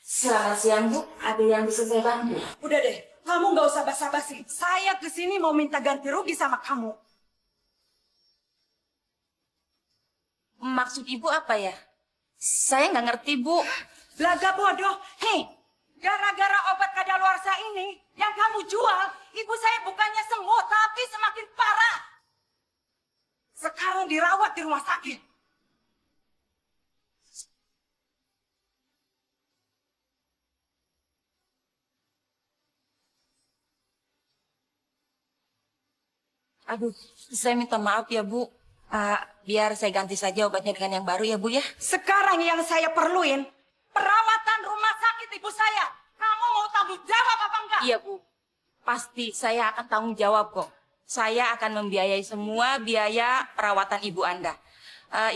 Selamat siang, Bu. Ada yang bisa saya bantu? Udah deh, kamu nggak usah basa-basi. Saya kesini mau minta ganti rugi sama kamu. Maksud Ibu apa ya? Saya nggak ngerti, Bu. Belaga bodoh. Hei, gara-gara obat kadaluarsa ini yang kamu jual, ibu saya bukannya sembuh, tapi semakin parah. Sekarang dirawat di rumah sakit. Aduh, saya minta maaf ya, Bu. Biar saya ganti saja obatnya dengan yang baru ya, Bu ya. Sekarang yang saya perluin, perawatan rumah sakit ibu saya. Kamu mau tanggung jawab apa enggak? Iya, Bu. Pasti saya akan tanggung jawab kok. Saya akan membiayai semua biaya perawatan Ibu Anda.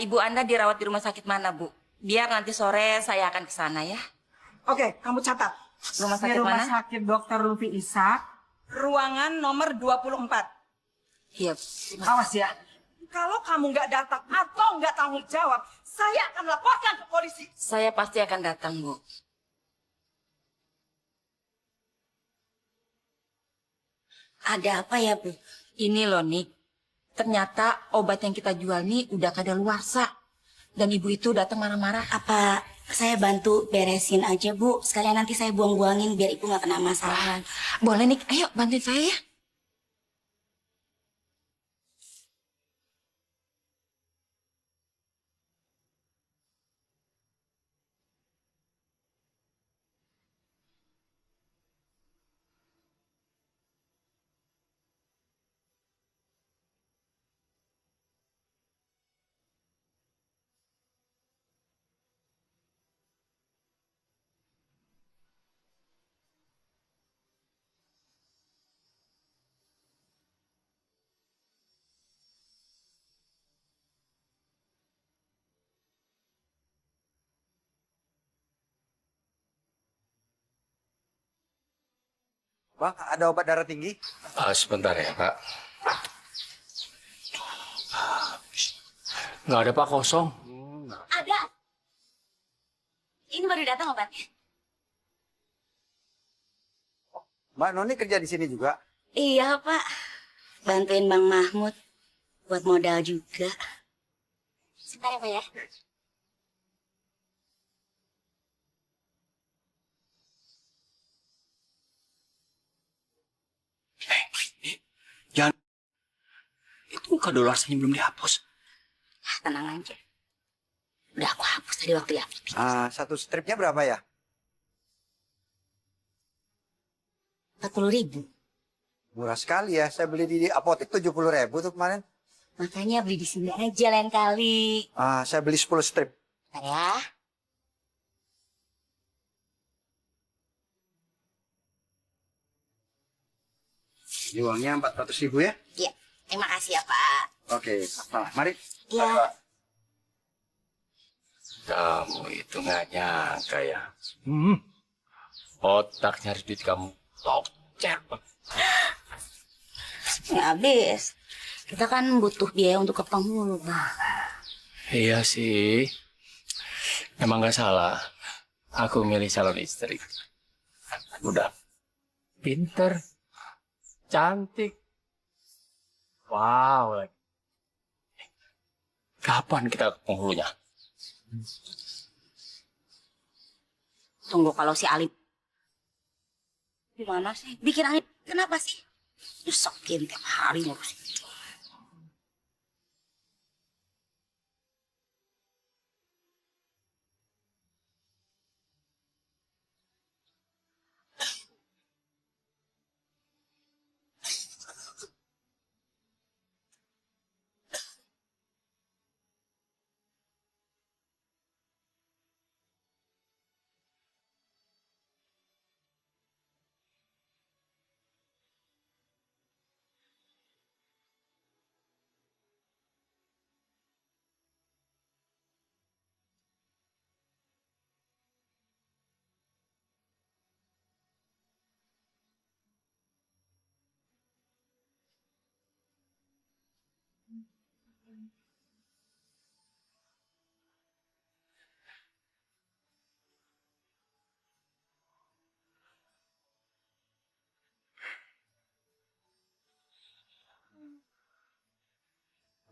Ibu Anda dirawat di rumah sakit mana, Bu? Biar nanti sore saya akan ke sana ya. Oke, kamu catat. Rumah sakit Di rumah mana? sakit Dr. Lufi Ishak, ruangan nomor 24. Iya. Awas ya. Kalau kamu nggak datang atau nggak tanggung jawab, saya akan laporkan ke polisi. Saya pasti akan datang, Bu. Ada apa ya, Bu? Ini loh, Nik. Ternyata obat yang kita jual nih udah kadaluarsa. Dan ibu itu datang marah-marah. Apa saya bantu beresin aja, Bu? Sekalian nanti saya buang-buangin biar ibu nggak kena masalah. Boleh, Nik. Ayo, bantuin saya ya. Bang, ada obat darah tinggi? Sebentar ya, Pak. Nggak ada, Pak, kosong. Ada. Ini baru datang obatnya. Mbak Noni kerja di sini juga? Iya, Pak. Bantuin Bang Mahmud buat modal juga. Sebentar ya, Pak ya. Jangan. Itu kadaluarsanya belum dihapus. Tenang aja. Udah aku hapus tadi waktu ya. Satu stripnya berapa ya? 40.000. Murah sekali ya. Saya beli di apotek 70.000 tuh kemarin. Makanya beli di sini aja lain kali. Saya beli 10 strip. Bentar ya. Ini uangnya 400.000 ya? Iya. Terima kasih ya, Pak. Oke, mari. Iya. Kamu itu nggak nyangka ya. Otak nyari duit kamu tokcer. Nggak habis. Kita kan butuh biaya untuk ke penghulu, Bang. Iya sih. Emang nggak salah. Aku milih calon istri. Udah pinter, cantik. Wow. Lagi. Kapan kita ke penghulunya? Tunggu kalau si Alip. Gimana sih? Bikin Alip kenapa sih? Nyusahin tiap hari ngurusin.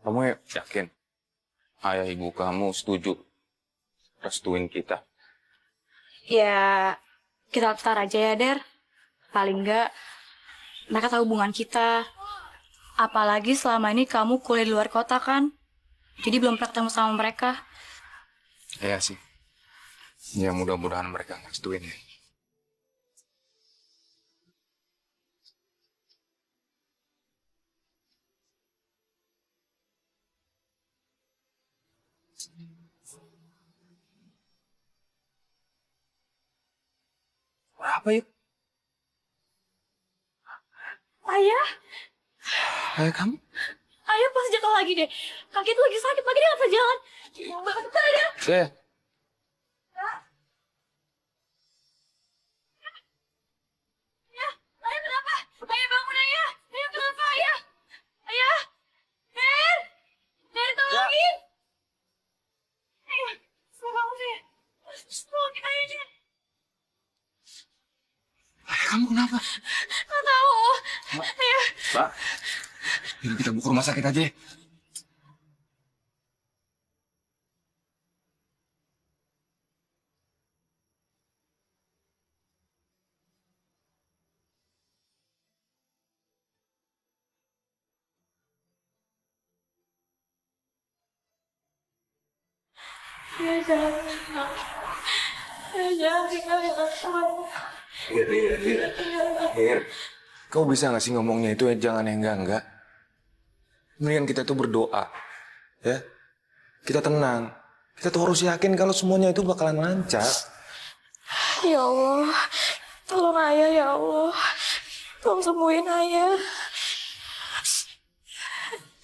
Kamu yakin ayah ibu kamu setuju restuin kita? Ya, kita tar aja ya, Der. Paling enggak, mereka tahu hubungan kita. Apalagi selama ini kamu kuliah di luar kota kan? Jadi belum pernah ketemu sama mereka. Iya sih. Ya mudah-mudahan mereka ngerestuin ya. Apa yuk? Ayah, Ayah kamu? ayah pasti jatuh lagi deh. Kaki itu lagi sakit, lagi dia nggak bisa jalan. Bentar ya. Saya. Ayah kenapa? Ayah bangun ayah. Ayah kenapa ayah? Ayah, Der, Der tolongin. Ayah, semua bangun deh. Tolongin ayah deh. Ayah kamu kenapa? Nggak tahu. Ayah. Mbak, yuk kita buka rumah sakit aja ya. Ayah jangan. Ayah jangan tinggalin aku. Hir, kau bisa nggak sih ngomongnya itu jangan yang enggak? Mendingan kita tuh berdoa, ya. Kita tenang. Kita tuh harus yakin kalau semuanya itu bakalan lancar. Ya Allah, tolong ayah ya Allah. Tolong sembuhin ayah.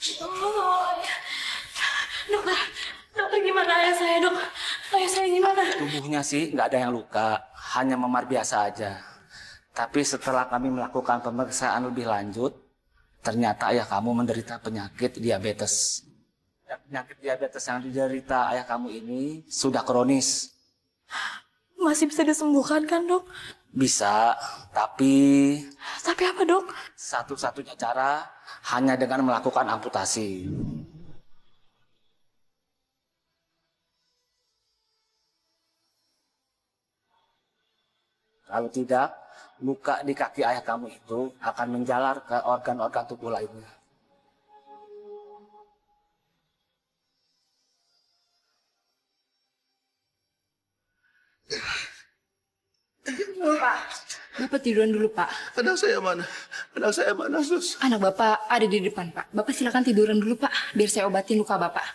Ya Allah, tolong ayah. Dokter, dokter gimana ayah saya, dok? Ayah saya gimana? Tubuhnya sih nggak ada yang luka, hanya memar biasa aja. Tapi setelah kami melakukan pemeriksaan lebih lanjut, ternyata ayah kamu menderita penyakit diabetes. Dan penyakit diabetes yang diderita ayah kamu ini sudah kronis. Masih bisa disembuhkan kan, dok? Bisa, tapi Tapi apa, dok? satu-satunya cara hanya dengan melakukan amputasi. Kalau tidak, luka di kaki ayah kamu itu akan menjalar ke organ-organ tubuh lainnya. Pak, Bapak tiduran dulu, Pak. Anak saya mana? Anak saya mana, Sus? Anak Bapak ada di depan, Pak. Bapak silakan tiduran dulu, Pak. Biar saya obatin luka Bapak.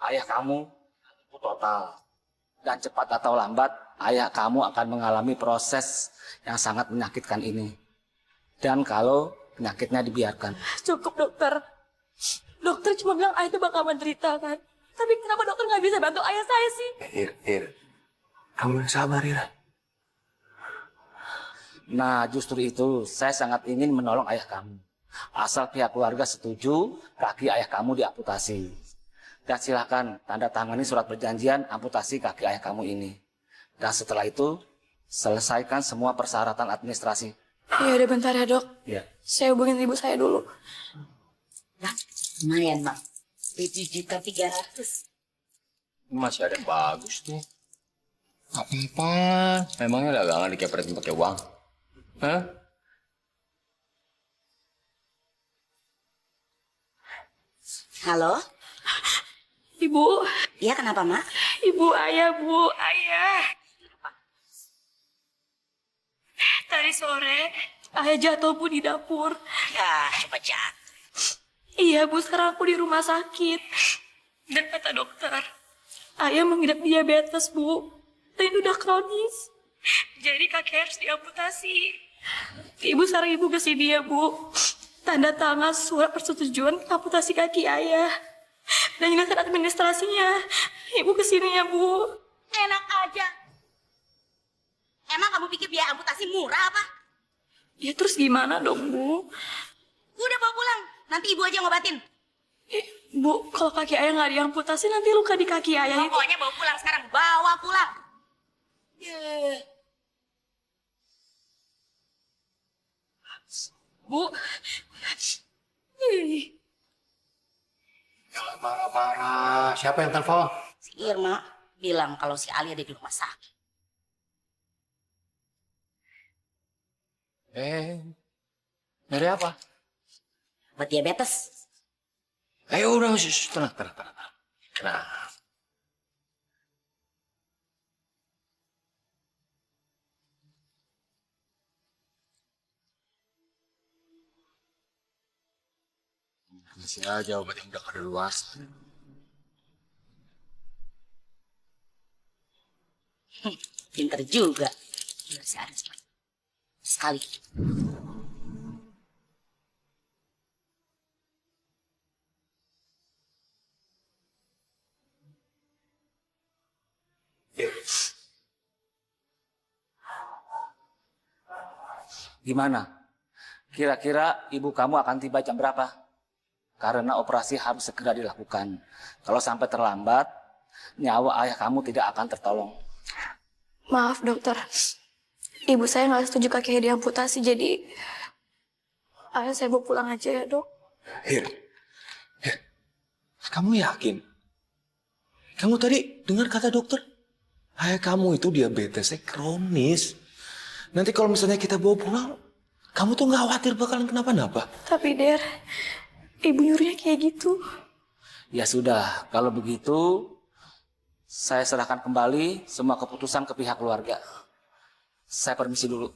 Ayah kamu lumpuh total. Dan cepat atau lambat, ayah kamu akan mengalami proses yang sangat menyakitkan ini. Dan kalau penyakitnya dibiarkan. Cukup, dokter. Dokter cuma bilang ayah itu bakal menderita, kan? Tapi kenapa dokter nggak bisa bantu ayah saya sih? Ir, kamu yang sabar, Ir. Nah, justru itu saya sangat ingin menolong ayah kamu. Asal pihak keluarga setuju, kaki ayah kamu diamputasi. Dan silakan tanda tangani surat perjanjian amputasi kaki ayah kamu ini. Dan setelah itu, selesaikan semua persyaratan administrasi. Ya udah bentar ya, dok. Ya. Saya hubungin ibu saya dulu. Nah, lumayan, Bang. 7.300.000. Masih ada yang bagus tuh. Apa? Memangnya dagangan dikepretin pakai uang? Hah? Halo? Ibu, Iya, kenapa, Mak? ibu, ayah, bu, ayah. Tadi sore, ayah jatuh bu di dapur. Ya, cepat jatuh. Iya bu, sekarang aku di rumah sakit. Dan kata dokter, ayah mengidap diabetes bu. Dan udah kronis. Jadi kaki harus diamputasi. Ibu sekarang ibu kesini ya bu. Tanda tangan surat persetujuan amputasi kaki ayah. Dan jelaskan administrasinya. Ibu kesini ya bu. Enak aja. Emang kamu pikir biaya amputasi murah apa? Ya terus gimana dong bu? Udah bawa pulang. Nanti ibu aja ngobatin. Bu, kalau kaki ayah nggak diamputasi nanti luka di kaki ayah itu. Pokoknya bawa pulang sekarang. Bawa pulang. Bu. Ih. Jangan marah-marah. Siapa yang telepon? Si Irma bilang kalau si Ali ada di rumah sakit. Dari apa? Buat diabetes. Udah, tenang. Tenang. Masih aja obat yang udah kadaluarsa. Pinter juga. Masih ada sekali. Gimana? Kira-kira ibu kamu akan tiba jam berapa? Karena operasi harus segera dilakukan. Kalau sampai terlambat, nyawa ayah kamu tidak akan tertolong. Maaf dokter, ibu saya nggak setuju kakinya diamputasi, jadi ayah saya mau pulang aja ya dok. Hir, kamu yakin? Kamu tadi dengar kata dokter? Ayah kamu itu diabetesnya kronis. Nanti kalau misalnya kita bawa pulang, kamu tuh nggak khawatir bakalan kenapa-napa. Tapi Der, ibu nyuruhnya kayak gitu. Ya sudah, kalau begitu saya serahkan kembali semua keputusan ke pihak keluarga. Saya permisi dulu.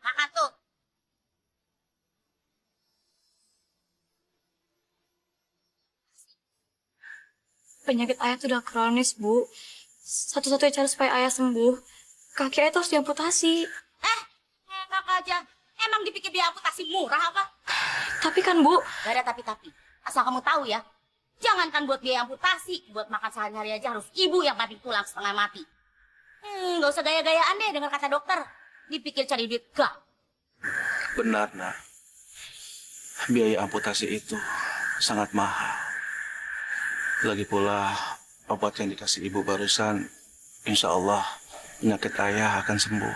Makan tuh. Penyakit ayah tuh udah kronis, Bu. Satu-satunya cara supaya ayah sembuh, kaki ayah tuh harus diamputasi. Enak aja. Emang dipikir dia amputasi murah apa? Tapi kan, Bu, Gak ada tapi-tapi. Asal kamu tahu ya, jangankan buat biaya amputasi, buat makan sehari-hari aja harus ibu yang mati tulang setengah mati. Gak usah gaya-gayaan deh dengar kata dokter. Dipikir cari duit, gak. Benar, Nak. Biaya amputasi itu sangat mahal. Lagi pula, obat yang dikasih ibu barusan, insya Allah penyakit ayah akan sembuh.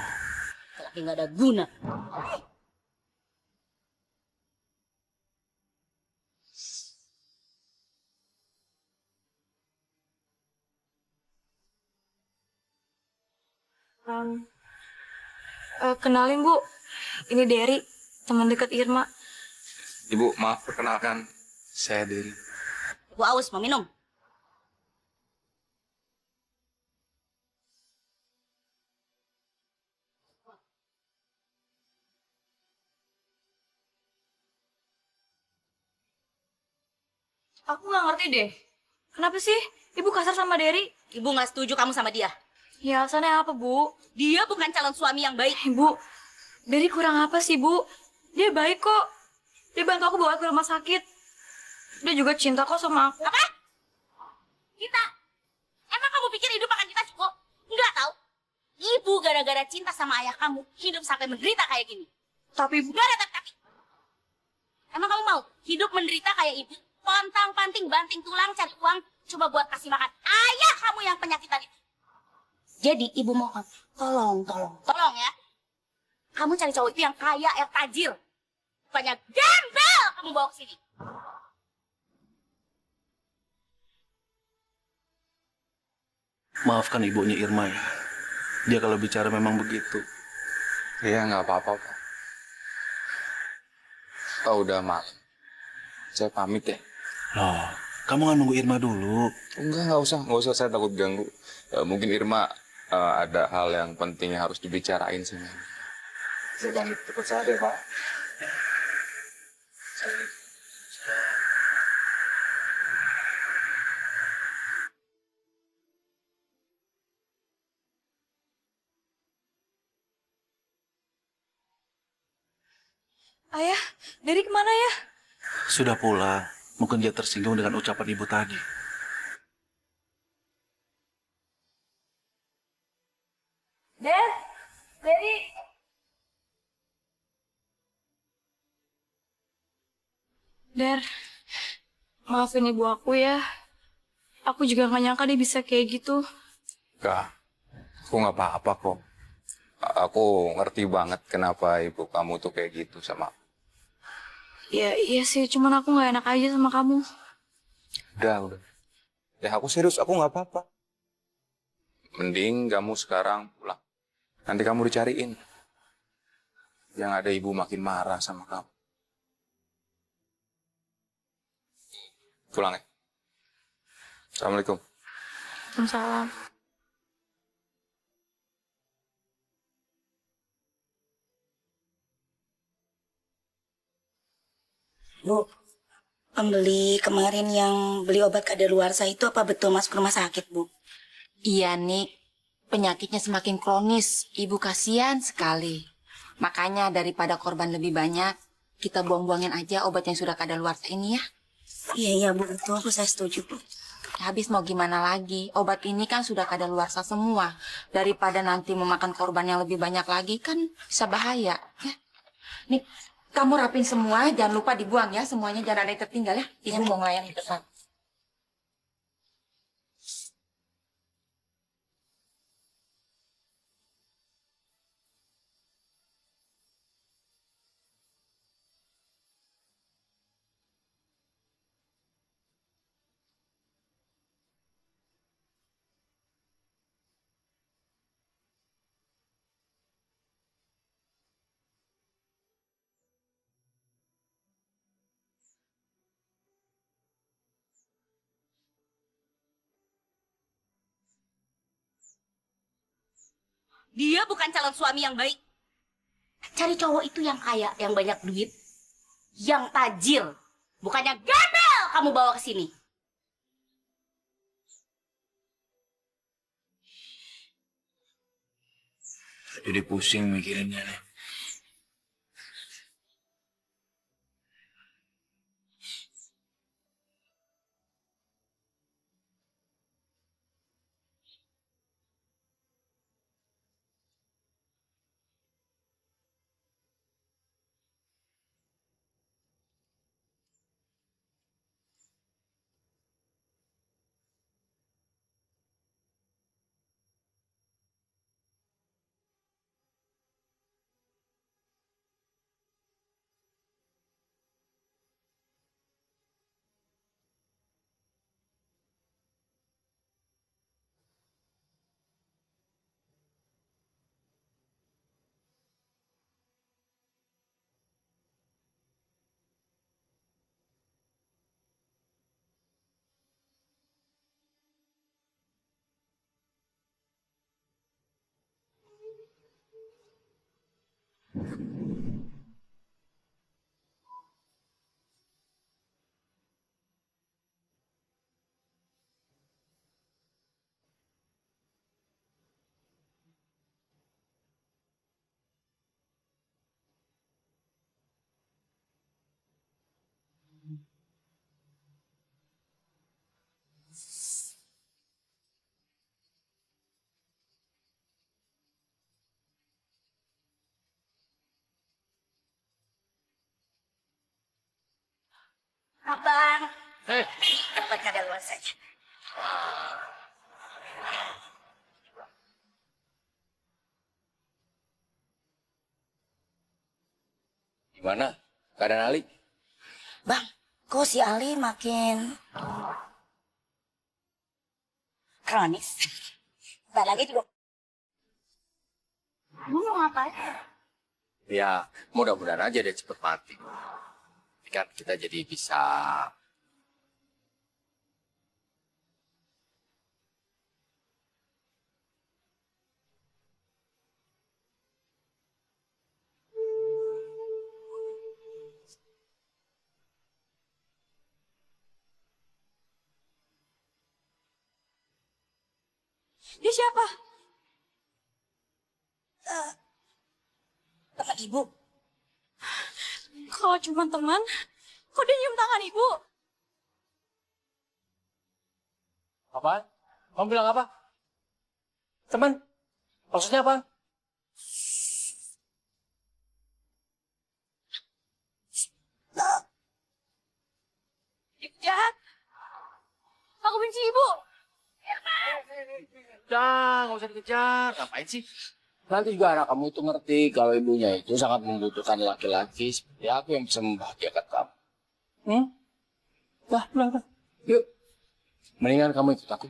Lagi gak ada guna. Kenalin, Bu. Ini Derry, teman dekat Irma. Ibu, maaf perkenalkan. Saya Derry. Ibu aus mau minum. Aku nggak ngerti deh. Kenapa sih ibu kasar sama Derry? Ibu gak setuju kamu sama dia. Ya alasannya apa, Bu? Dia bukan calon suami yang baik. Ibu, Derry kurang apa sih, Bu? Dia baik kok. Dia bantu aku bawa ke rumah sakit. Dia juga cinta kok sama aku. Apa? Kita? Emang kamu pikir hidup akan kita cukup? Enggak tahu. Ibu gara-gara cinta sama ayah kamu hidup sampai menderita kayak gini. Tapi, Bu, Gak ada tapi. Emang kamu mau hidup menderita kayak ibu? Pontang-panting, banting tulang, cari uang, coba buat kasih makan ayah kamu yang penyakitan itu. Jadi ibu mohon, tolong ya. Kamu cari cowok itu yang kaya, yang tajir. Bukannya gembel kamu bawa ke sini. Maafkan ibunya Irma ya. Dia kalau bicara memang begitu. Iya, nggak apa-apa, Pak. Oh, udah malam. Saya pamit ya. Loh, kamu nggak nunggu Irma dulu? Enggak usah. Saya takut ganggu. Mungkin Irma ada hal yang penting yang harus dibicarain sih. Jangan cepat saya deh, Pak. Ayah, Derry kemana ya? Sudah pulang. Mungkin dia tersinggung dengan ucapan ibu tadi. Derry. Der, maafin ibu aku ya. Aku juga gak nyangka dia bisa kayak gitu. Enggak, aku nggak apa-apa kok. Aku ngerti banget kenapa ibu kamu tuh kayak gitu sama aku. Ya iya sih, cuman aku gak enak aja sama kamu. Udah. Ya aku serius, aku nggak apa-apa. Mending kamu sekarang pulang. Nanti kamu dicariin. Yang ada ibu makin marah sama kamu. Pulang ya. Assalamualaikum. Waalaikumsalam. Bu, pembeli kemarin yang beli obat kadaluarsa itu apa betul masuk rumah sakit, Bu? Iya, Nik. Penyakitnya semakin kronis. Ibu kasihan sekali. Makanya daripada korban lebih banyak, kita buang-buangin aja obat yang sudah kadaluarsa ini ya. Iya, Bu. Itu aku saya setuju, Bu. Habis mau gimana lagi? Obat ini kan sudah kadaluarsa semua. Daripada nanti memakan korban yang lebih banyak lagi kan bisa bahaya. Ya. Nih, kamu rapin semua, jangan lupa dibuang ya. Semuanya jangan ada yang tertinggal ya. Ibu mau ngelayan di depan. Dia bukan calon suami yang baik. Cari cowok itu yang kaya, yang banyak duit, yang tajir. Bukannya gembel kamu bawa ke sini. Jadi pusing mikirinnya nih. Abang. Obat kadaluarsa saja. Gimana keadaan Ali? Bang, kok si Ali makin kronis? Bentar lagi juga. Kamu mau ngapain? Ya, mudah-mudahan aja dia cepet mati. Kan kita jadi bisa Dia siapa? Teman ibu. Kalau cuma teman, kok dia nyium tangan ibu? Apaan? Kamu bilang apa? Teman? Maksudnya apa? Ibu jahat. Aku benci ibu. Udah, nggak usah dikejar. Ngapain sih? Nanti juga anak kamu itu ngerti kalau ibunya itu sangat membutuhkan laki-laki seperti aku yang bisa membahagiakan kamu. Pulang. Yuk. Mendingan kamu ikut aku.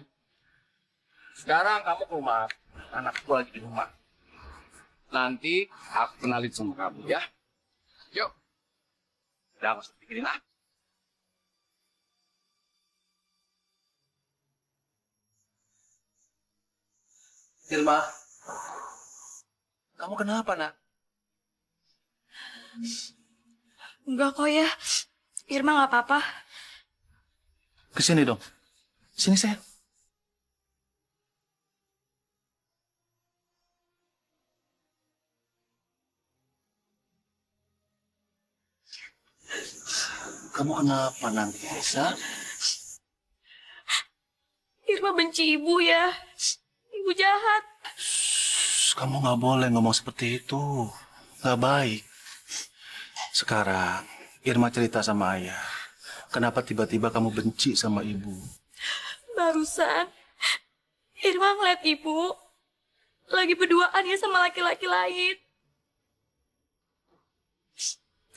Sekarang kamu ke rumah. Anakku lagi di rumah. Nanti aku kenalin sama kamu ya. Yuk. Udah, nggak usah pikirin lah. Hilma, kamu kenapa, nak? Enggak kok ya. Irma nggak apa-apa. Kesini dong. Sini, sayang. Kamu kenapa nanti, Aisyah? Irma benci ibu ya. Ibu jahat. Kamu nggak boleh ngomong seperti itu. Nggak baik. Sekarang, Irma cerita sama ayah. Kenapa tiba-tiba kamu benci sama ibu? Barusan, Irma ngeliat ibu lagi berduaan ya sama laki-laki lain.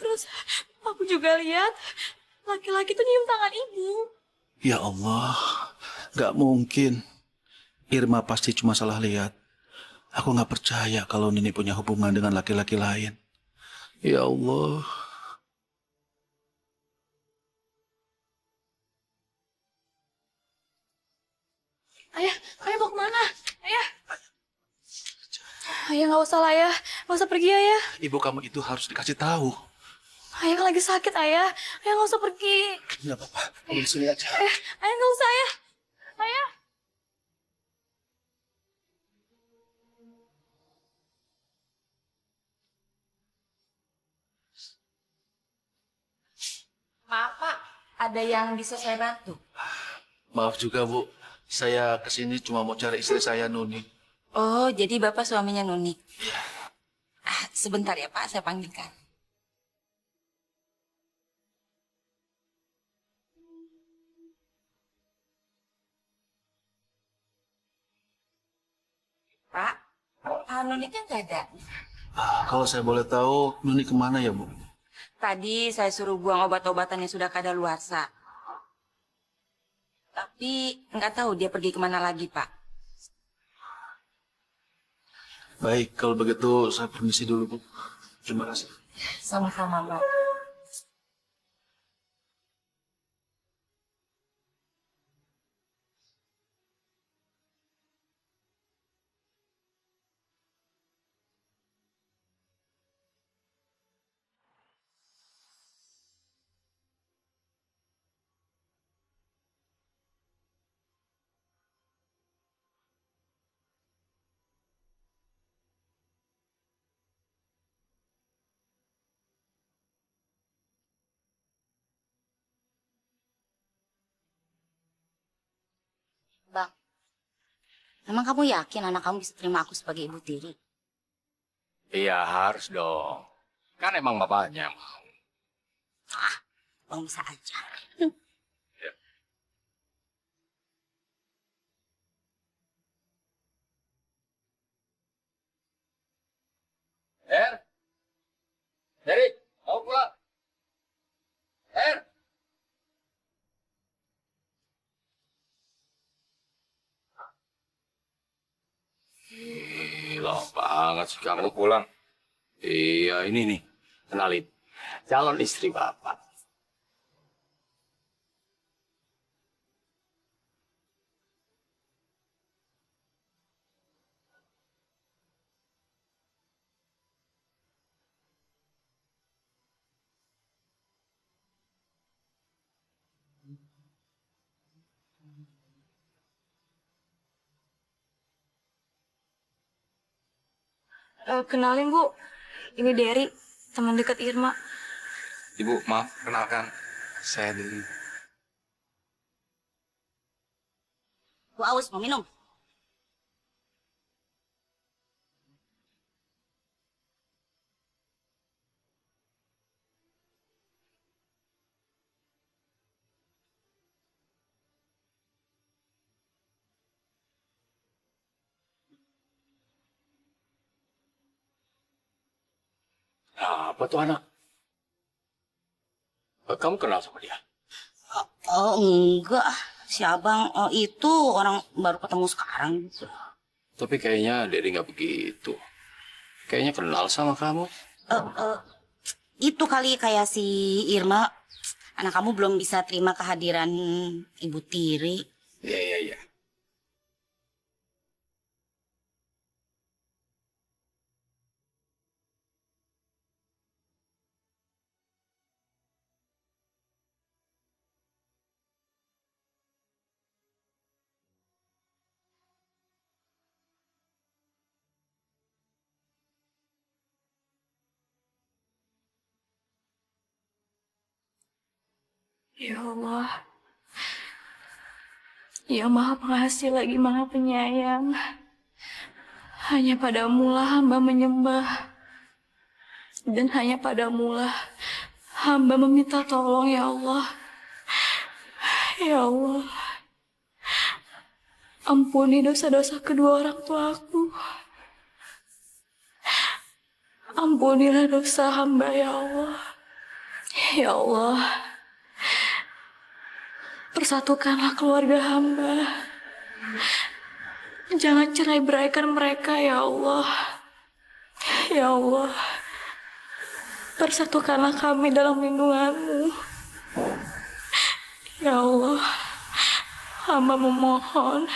Terus aku juga lihat laki-laki itu nyium tangan ibu. Ya Allah, nggak mungkin. Irma pasti cuma salah lihat. Aku nggak percaya kalau Nini punya hubungan dengan laki-laki lain. Ya Allah. Ayah mau kemana? Ayah nggak usah lah ya, nggak usah pergi ayah. Ibu kamu itu harus dikasih tahu. Ayah kan lagi sakit ayah, ayah nggak usah pergi. Nggak apa-apa, kamu di sini aja. Ayah nggak usah ayah. Ayah. Maaf Pak, ada yang bisa saya bantu? Maaf juga, Bu. Saya kesini cuma mau cari istri saya, Nuni. Oh, jadi Bapak suaminya Nuni? Sebentar ya Pak, saya panggilkan. Pak, Nuni kan nggak ada. Kalau saya boleh tahu, Nuni kemana ya, Bu? Tadi saya suruh buang obat-obatan yang sudah kadaluarsa. Tapi nggak tahu dia pergi kemana lagi, Pak. Baik, kalau begitu saya permisi dulu, Bu. Terima kasih. Sama-sama, Mbak. Bang, emang kamu yakin anak kamu bisa terima aku sebagai ibu tiri? Iya, harus dong. Kan emang bapaknya mau. Bang bisa aja. Dari, mau pulang. Gila banget sih kamu pulang. Iya, ini nih. Kenalin. Calon istri Bapak. Kenalin Bu, ini Derry, teman dekat Irma. Ibu, maaf, kenalkan. Saya Dedi. Bu Aus mau minum? Apa tuh anak? Kamu kenal sama dia? Oh enggak, si abang itu orang baru ketemu sekarang. Tapi kayaknya Dedi nggak begitu. Kayaknya kenal sama kamu. Itu kali kayak si Irma, anak kamu belum bisa terima kehadiran Ibu Tiri. Iya, iya, iya. Ya Allah, yang maha pengasih lagi maha penyayang. Hanya padamulah hamba menyembah. Dan hanya padamulah hamba meminta tolong ya Allah. Ya Allah, ampuni dosa-dosa kedua orang tuaku. Ampunilah dosa hamba ya Allah. Ya Allah, persatukanlah keluarga hamba. Jangan cerai beraikan mereka ya Allah. Ya Allah, persatukanlah kami dalam lindungan-Mu. Ya Allah, hamba memohon.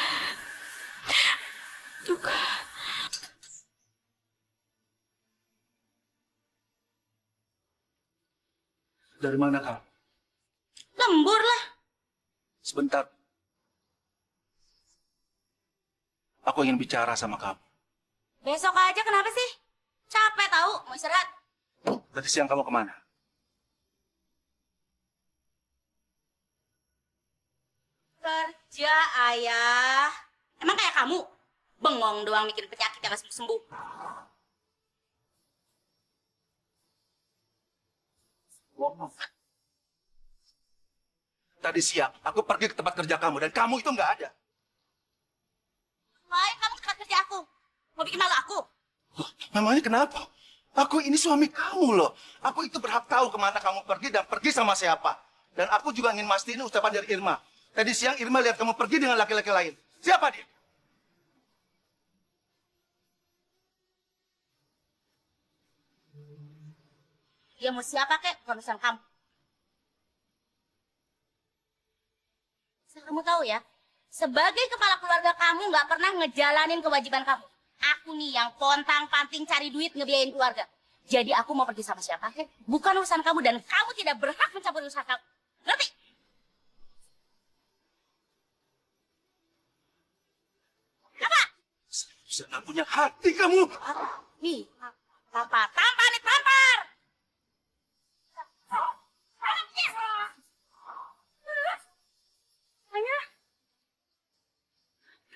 Dari mana kamu? Lembur lah. Sebentar. Aku ingin bicara sama kamu. Besok aja kenapa sih? Capek tahu, mau istirahat. Tadi siang kamu kemana? Kerja, Ayah. Emang kayak kamu? Bengong doang mikirin penyakit yang gak sembuh-sembuh. Tadi siang aku pergi ke tempat kerja kamu dan kamu itu nggak ada. Lain kamu ke tempat kerja aku. Mau bikin malu aku? Memangnya kenapa? Aku ini suami kamu loh. Aku itu berhak tahu kemana kamu pergi dan pergi sama siapa. Dan aku juga ingin mastiin ucapan dari Irma. Tadi siang Irma lihat kamu pergi dengan laki-laki lain. Siapa dia? Dia mau siapa kek? Bukan urusan kamu. Kamu tahu ya, sebagai kepala keluarga kamu nggak pernah ngejalanin kewajiban kamu. Aku nih yang pontang-panting cari duit ngebiayain keluarga. Jadi aku mau pergi sama siapa? Bukan urusan kamu dan kamu tidak berhak mencampur urusan kamu. Ngerti? Apa? Bisa nggak punya hati kamu? Nih, tampar nih, tampar! Ayah!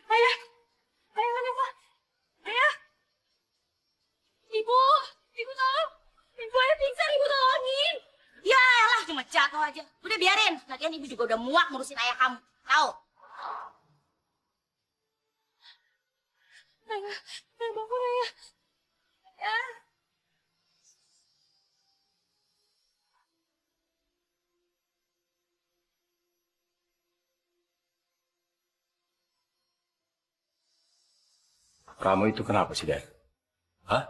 Ayah! Ayah, kenapa? Ayah! Ibu! Ibu tolong! Ibu ayah pingsan, ibu tolongin! Ya elah, cuma jatuh aja. Udah biarin. Lagian ibu juga udah muak ngurusin ayah kamu. Tahu? Ayah, ayah bangun ayah. Ayah. Kamu itu kenapa sih, Den? Hah?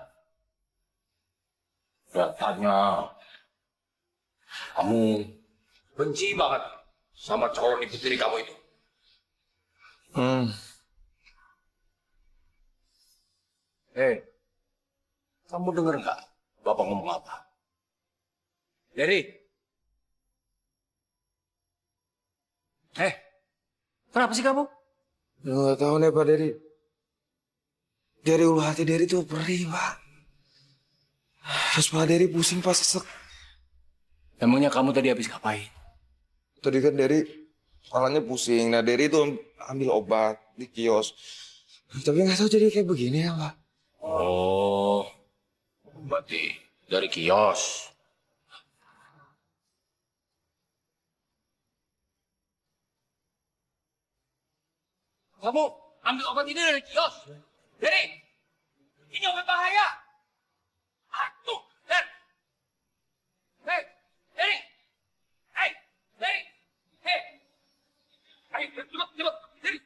Katanya kamu benci banget sama calon ibu tiri kamu itu. Kamu denger nggak Bapak ngomong apa? Derry? Kenapa sih kamu? Nggak tahu nih Pak Derry. Dari ulu hati Derry tuh perih Pak. Terus Pak Dery pusing pas sesek. Emangnya kamu tadi habis ngapain? Tadi kan Dery kepalanya pusing. Nah Dery itu ambil obat di kios. Tapi nggak tahu jadi kayak begini ya Pak. Oh, berarti dari kios. Kamu ambil obat ini dari kios. Dari, ini obat bahaya. Aduh, Dan. Hei, Dari. Hei, Dari. Hei. Ayo, cepat, cepat. Dari.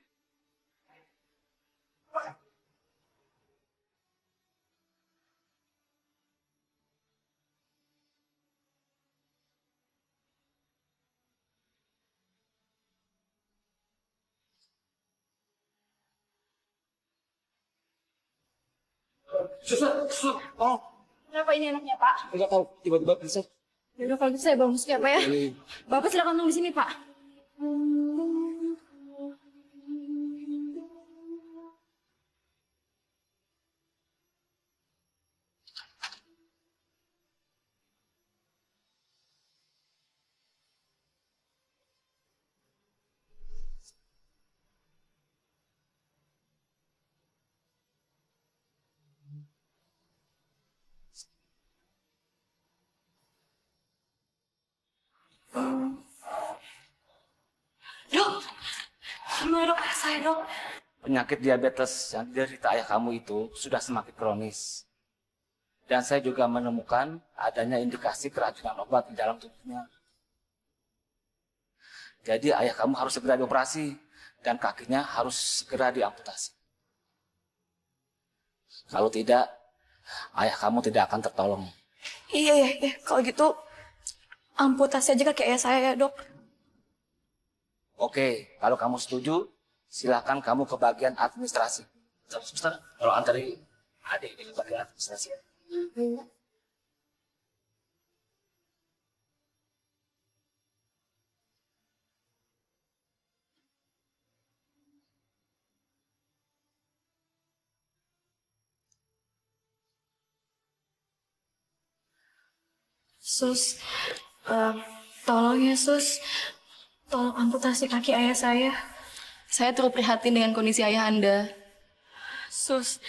Susah. Oh, Kenapa ini anaknya, Pak? enggak tahu. Tiba-tiba bisa. Ya udah kalau gitu saya bawa masuk ya, Pak ya. Bapak silakan tunggu di sini, Pak. Dok, gimana dok saya dok? Penyakit diabetes yang diderita ayah kamu itu sudah semakin kronis. Dan saya juga menemukan adanya indikasi keracunan obat di dalam tubuhnya. Jadi ayah kamu harus segera dioperasi dan kakinya harus segera diamputasi. Kalau tidak, ayah kamu tidak akan tertolong. Iya. Kalau gitu amputasi aja kaki ayah saya ya dok. Oke, kalau kamu setuju, silakan kamu ke bagian administrasi. Suster, kalau antari adik ini ke bagian administrasi. Sus, tolong ya sus, tolong amputasi kaki ayah saya. Saya turut prihatin dengan kondisi ayah Anda. Sus,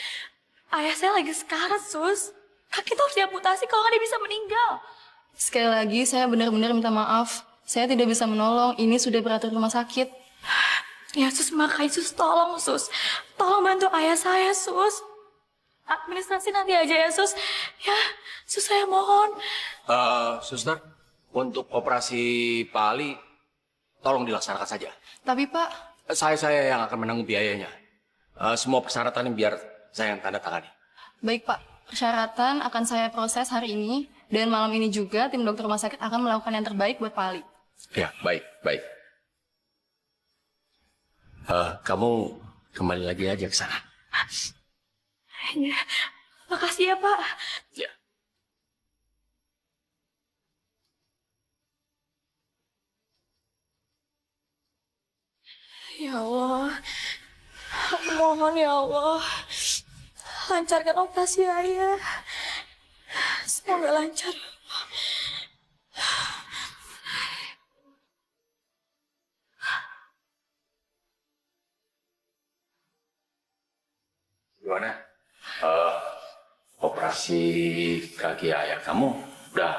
ayah saya lagi sekarat sus. Kaki tuh harus diamputasi kalau nggak dia bisa meninggal. Sekali lagi, saya benar-benar minta maaf. Saya tidak bisa menolong. Ini sudah beratur rumah sakit. Ya sus, makanya sus tolong sus. Tolong bantu ayah saya sus. Administrasi nanti aja ya sus. Ya, sus saya mohon. Suster, untuk operasi Pak Ali, tolong dilaksanakan saja. Tapi Pak, Saya yang akan menanggung biayanya. Semua persyaratan biar saya yang tanda tangani. baik Pak. Persyaratan akan saya proses hari ini. Dan malam ini juga tim dokter rumah sakit akan melakukan yang terbaik buat Pak Ali. Ya, baik. Kamu kembali lagi aja ke sana. Ya, makasih ya Pak. Ya. Ya Allah, aku mohon ya Allah, lancarkan operasi ayah. Semoga lancar. Gimana? Operasi kaki ayah kamu udah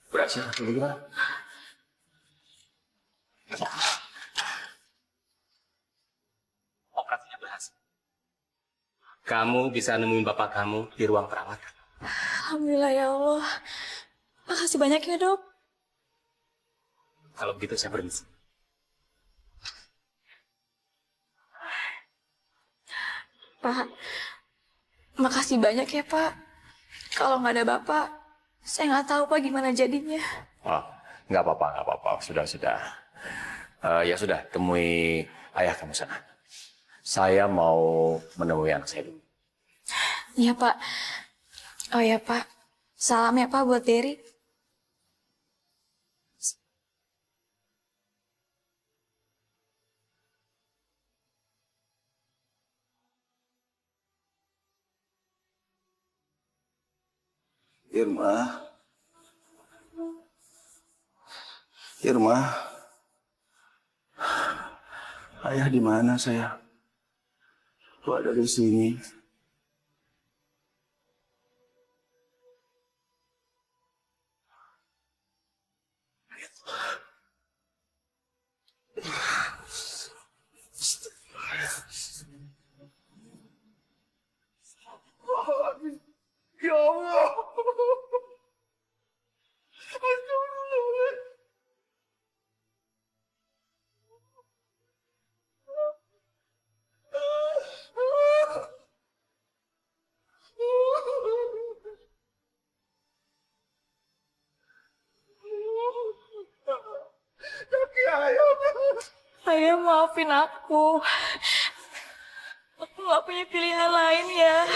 berhasil atau gimana? Operasinya berhasil. Kamu bisa nemuin bapak kamu di ruang perawatan. Alhamdulillah ya Allah. Makasih banyak ya dok. Kalau begitu saya permisi. Pak, makasih banyak ya Pak. Kalau nggak ada Bapak, saya nggak tahu Pak gimana jadinya. Oh, nggak apa-apa. Sudah. Ya sudah, temui ayah kamu sana. Saya mau menemui anak saya dulu. Iya Pak. Oh ya Pak, salam ya Pak buat Derry. Irma. Irma. Ayah di mana, sayang? Kok ada di sini? Ya Allah. Ayah maafin aku. Aku nggak punya pilihan lain ya.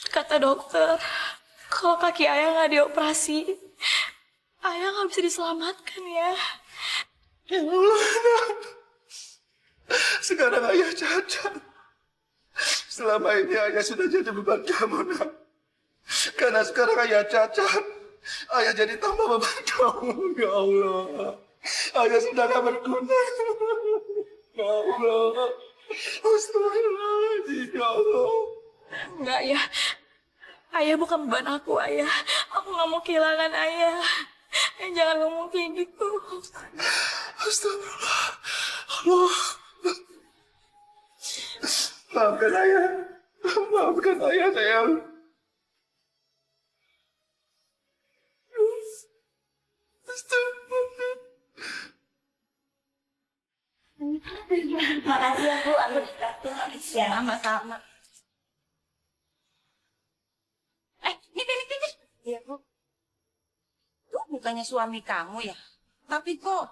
Kata dokter, kalau kaki ayah nggak dioperasi, ayah nggak bisa diselamatkan ya. Ya Allah, nak. Sekarang ayah cacat. Selama ini ayah sudah jadi beban kamu, nak. Karena sekarang ayah cacat, ayah jadi tambah beban kamu. Ya Allah, ayah sudah gak berguna. Ya Allah, astagfirullahaladzim, ya Allah. Enggak ya, ayah bukan beban aku, ayah. Aku nggak mau kehilangan ayah. Jangan ngomong kayak gitu. Astagfirullah. Allah. Maafkan ayah. Maafkan ayah, sayang. Astagfirullah. Makasih ya Bu, aku dikasih. Sama-sama. Niti. Iya, Bu. Tuh bukannya suami kamu ya? Tapi kok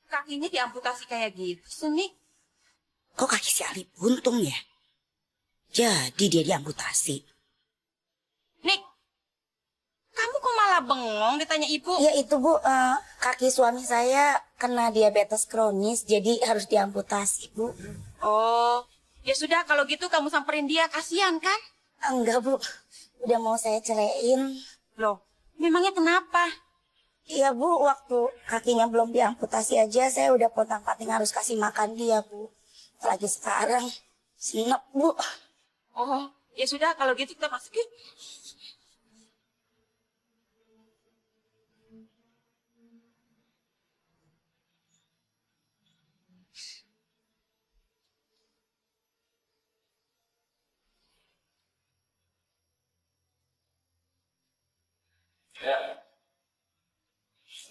kakinya diamputasi kayak gitu sih, Nik? Kok kaki si Ali buntung ya? Jadi dia diamputasi. Nik, kamu kok malah bengong ditanya ibu? Ya itu Bu, kaki suami saya kena diabetes kronis, jadi harus diamputasi Bu. Oh, ya sudah kalau gitu kamu samperin dia, kasihan kan? Enggak Bu, udah mau saya ceraiin. Loh, memangnya kenapa? Iya Bu, waktu kakinya belum diamputasi aja saya udah pontang-panting harus kasih makan dia Bu. Apalagi sekarang, senep Bu. Oh, ya sudah kalau gitu kita masuk yuk. Ya.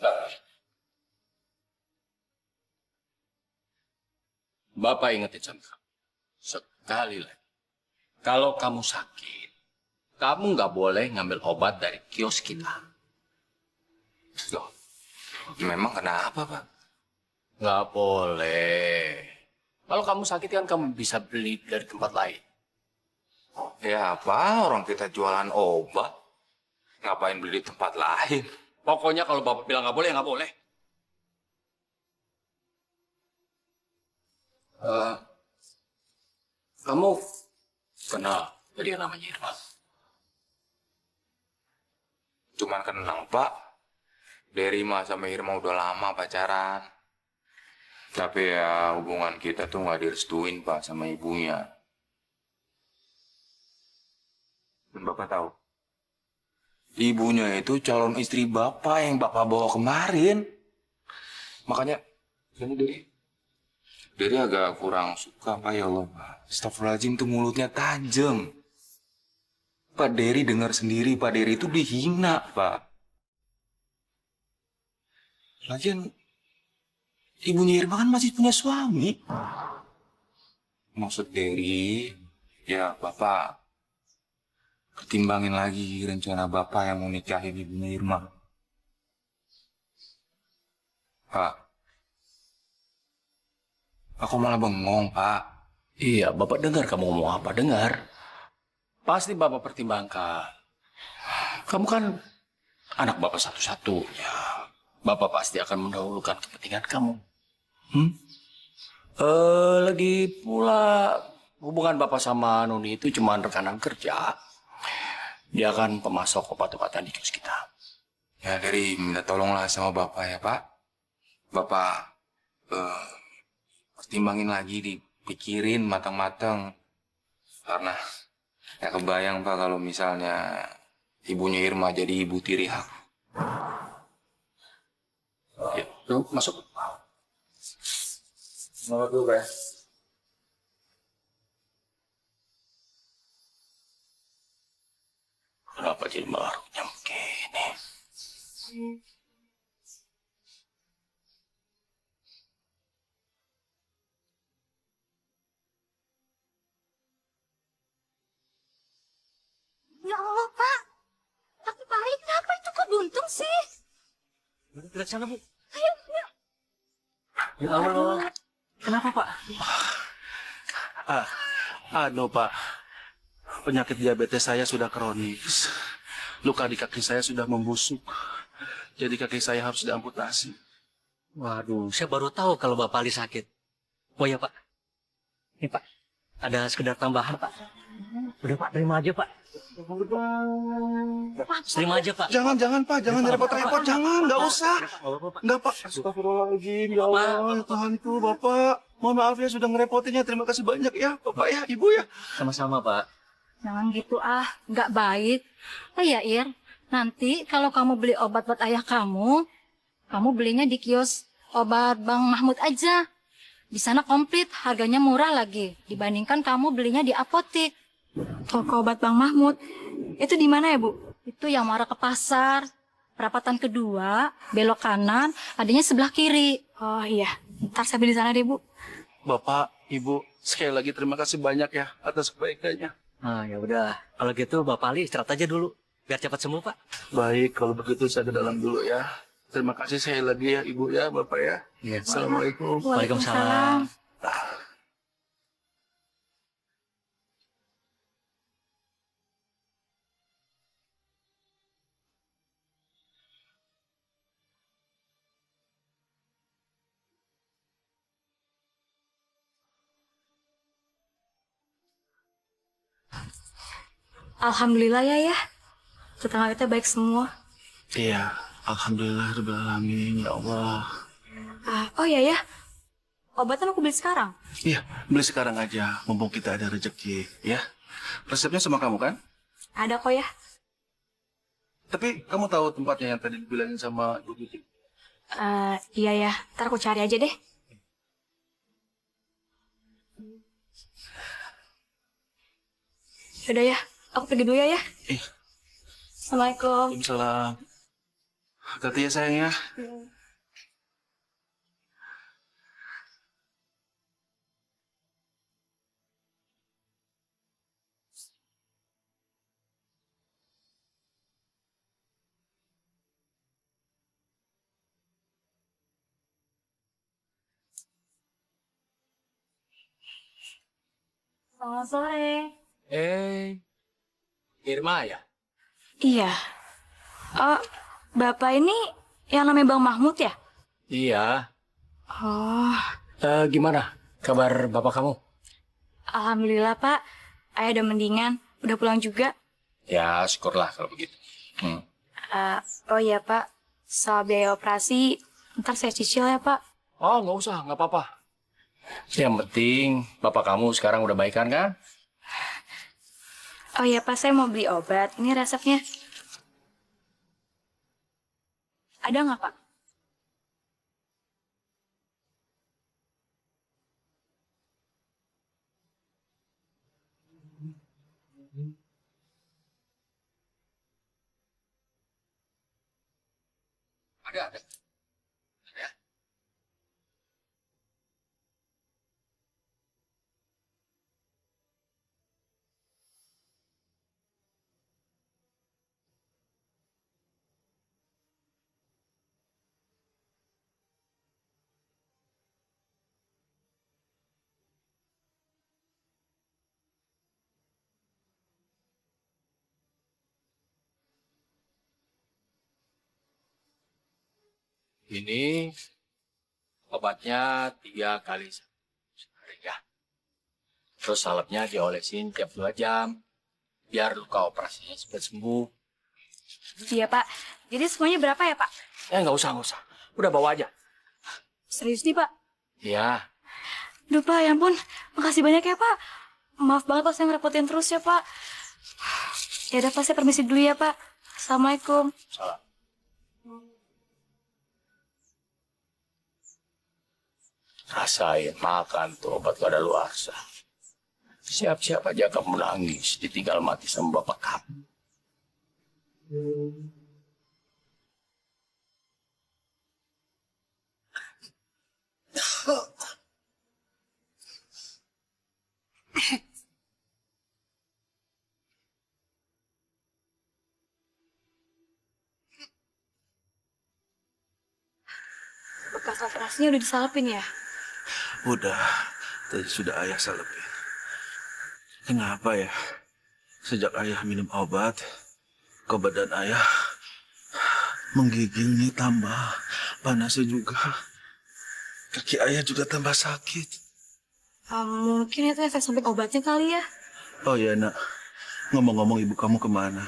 Nah. Bapak ingetin sama kamu. Sekali lagi. Kalau kamu sakit, kamu nggak boleh ngambil obat dari kios kita. Loh, memang kenapa, Pak? Nggak boleh. Kalau kamu sakit kan kamu bisa beli dari tempat lain. Ya apa, orang kita jualan obat. Ngapain beli di tempat lain? Pokoknya kalau Bapak bilang nggak boleh, nggak boleh. Kamu kenal dia namanya Irma? Cuman kenal, Pak. Derima sama Irma udah lama pacaran. Tapi ya hubungan kita tuh nggak direstuin, Pak, sama ibunya. Dan Bapak tahu, ibunya itu calon istri Bapak yang Bapak bawa kemarin. Makanya, ini Deri agak kurang suka, Pak, ya Allah, Pak. Astagfirullahaladzim tuh mulutnya tajam. Pak Deri dengar sendiri, Pak Deri itu dihina, Pak. Lagian, ibunya Irma kan masih punya suami. Maksud Deri, ya Bapak pertimbangin lagi rencana Bapak yang mau nikahin ibunya Irma. Pak, aku malah bengong, Pak. Iya, Bapak dengar kamu ngomong apa, dengar. Pasti Bapak pertimbangkan. Kamu kan anak Bapak satu-satunya. Bapak pasti akan mendahulukan kepentingan kamu. Lagi pula Hubungan Bapak sama Nuni itu cuma rekanan kerja. Dia kan pemasok obat-obatan di kios kita. Ya, Gary minta tolonglah sama Bapak ya, Pak. Bapak pertimbangin lagi, dipikirin matang-matang. Karena ya kebayang, Pak, kalau misalnya ibunya Irma jadi ibu tiri aku. Ya, yuk, masuk. Selamat dulu, Pak. Kenapa jadi marahnya begini? Ya Allah, Pak. Tapi Pak Ali kenapa itu kok buntung sih? Kita ke sana, Bu. Ayo, ayo. Ya Allah. Kenapa, Pak? Pak. Penyakit diabetes saya sudah kronis. Luka di kaki saya sudah membusuk. Jadi kaki saya harus diamputasi. Waduh, saya baru tahu kalau Bapak Ali sakit. Oh ya, Pak. Ini, Pak. Ada sekedar tambahan, Pak. Udah, Pak. Terima aja, Pak. Terima aja, Pak. Jangan, Pak. Jangan repot-repot. Jangan, nggak usah. Nggak, Pak. Astagfirullahaladzim. Ya Allah, Tuhanku, Bapak. Mohon maaf ya sudah ngerepotinnya. Terima kasih banyak ya, Bapak ya, Ibu ya. Sama-sama, Pak. Jangan gitu nggak baik. Oh ya Ir, nanti kalau kamu beli obat buat ayah kamu belinya di kios obat Bang Mahmud aja. Di sana komplit, harganya murah lagi dibandingkan kamu belinya di apotik. Toko obat Bang Mahmud, itu di mana ya Bu? Itu yang marah ke pasar, perapatan kedua, belok kanan, adanya sebelah kiri. Oh iya, ntar saya beli di sana deh Bu. Bapak, Ibu, sekali lagi terima kasih banyak ya atas kebaikannya. Nah, ya udah. Kalau gitu Bapak Ali istirahat aja dulu biar cepat sembuh, Pak. Baik, kalau begitu saya ke dalam dulu ya. Terima kasih sekali lagi ya Ibu ya, Bapak ya. Iya. Assalamualaikum. Waalaikumsalam. Alhamdulillah ya. Tetangga kita baik semua. Iya, alhamdulillahirrahmanirrahim ya Allah. Oh ya. Obatnya aku beli sekarang. Iya, beli sekarang aja, mumpung kita ada rezeki ya. Resepnya sama kamu kan? Ada kok ya. Tapi kamu tahu tempatnya yang tadi dibilangin sama Ibu Tuti? Iya ya, ntar aku cari aja deh. Yaudah ya, aku pergi dulu ya. Assalamualaikum. Waalaikumsalam. Hati-hati ya sayang ya. Selamat sore. Irma ya? Iya. Bapak ini yang namanya Bang Mahmud ya? Iya. Oh, Gimana kabar Bapak kamu? alhamdulillah Pak. Ayah udah mendingan, udah pulang juga. Ya, syukurlah kalau begitu. Oh iya Pak, soal biaya operasi, ntar saya cicil ya Pak. Oh, nggak usah, nggak apa-apa. Yang penting Bapak kamu sekarang udah baikan kan? Oh iya Pak, saya mau beli obat. Ini resepnya. Ada nggak Pak? Ada. Ini obatnya 3 kali sehari ya. Terus salepnya diolesin tiap 2 jam. Biar luka operasinya cepat sembuh. Iya, Pak. Jadi semuanya berapa ya, Pak? Nggak usah. Udah bawa aja. Serius nih, Pak? Iya. Duh, Pak, ya ampun. Makasih banyak ya, Pak. Maaf banget Pak, saya ngerepotin terus ya, Pak. Ya udah, Pak, saya permisi dulu ya, Pak. Assalamualaikum. Salam. Rasain, makan tuh obat kadaluarsa. Siap-siap aja kamu nangis, ditinggal mati sama bapak kamu. Bekas operasinya udah disalapin ya? Udah, tadi sudah ayah salepin. Kenapa ya? Sejak ayah minum obat, ke badan ayah menggigilnya tambah, panasnya juga. Kaki ayah juga tambah sakit. Mungkin itu efek samping obatnya kali ya? Oh ya nak, ngomong-ngomong ibu kamu kemana?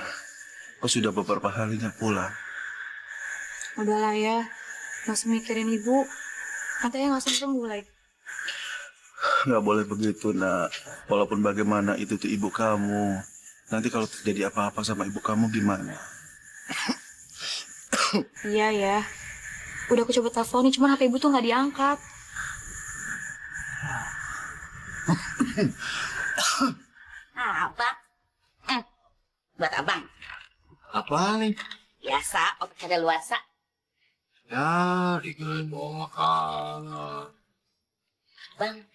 Kok sudah beberapa hari nggak pulang? Udahlah ya, nggak usah mikirin ibu. Katanya nggak sembuh lagi. Nggak boleh begitu nak. Walaupun bagaimana itu tuh ibu kamu. Nanti kalau terjadi apa-apa sama ibu kamu gimana? Iya ya. Udah aku coba teleponin, cuman HP ibu tuh nggak diangkat. Abang. Buat abang. Apa nih? Biasa, obat kadaluarsa. Ya, dikirain mau makanan. Bang,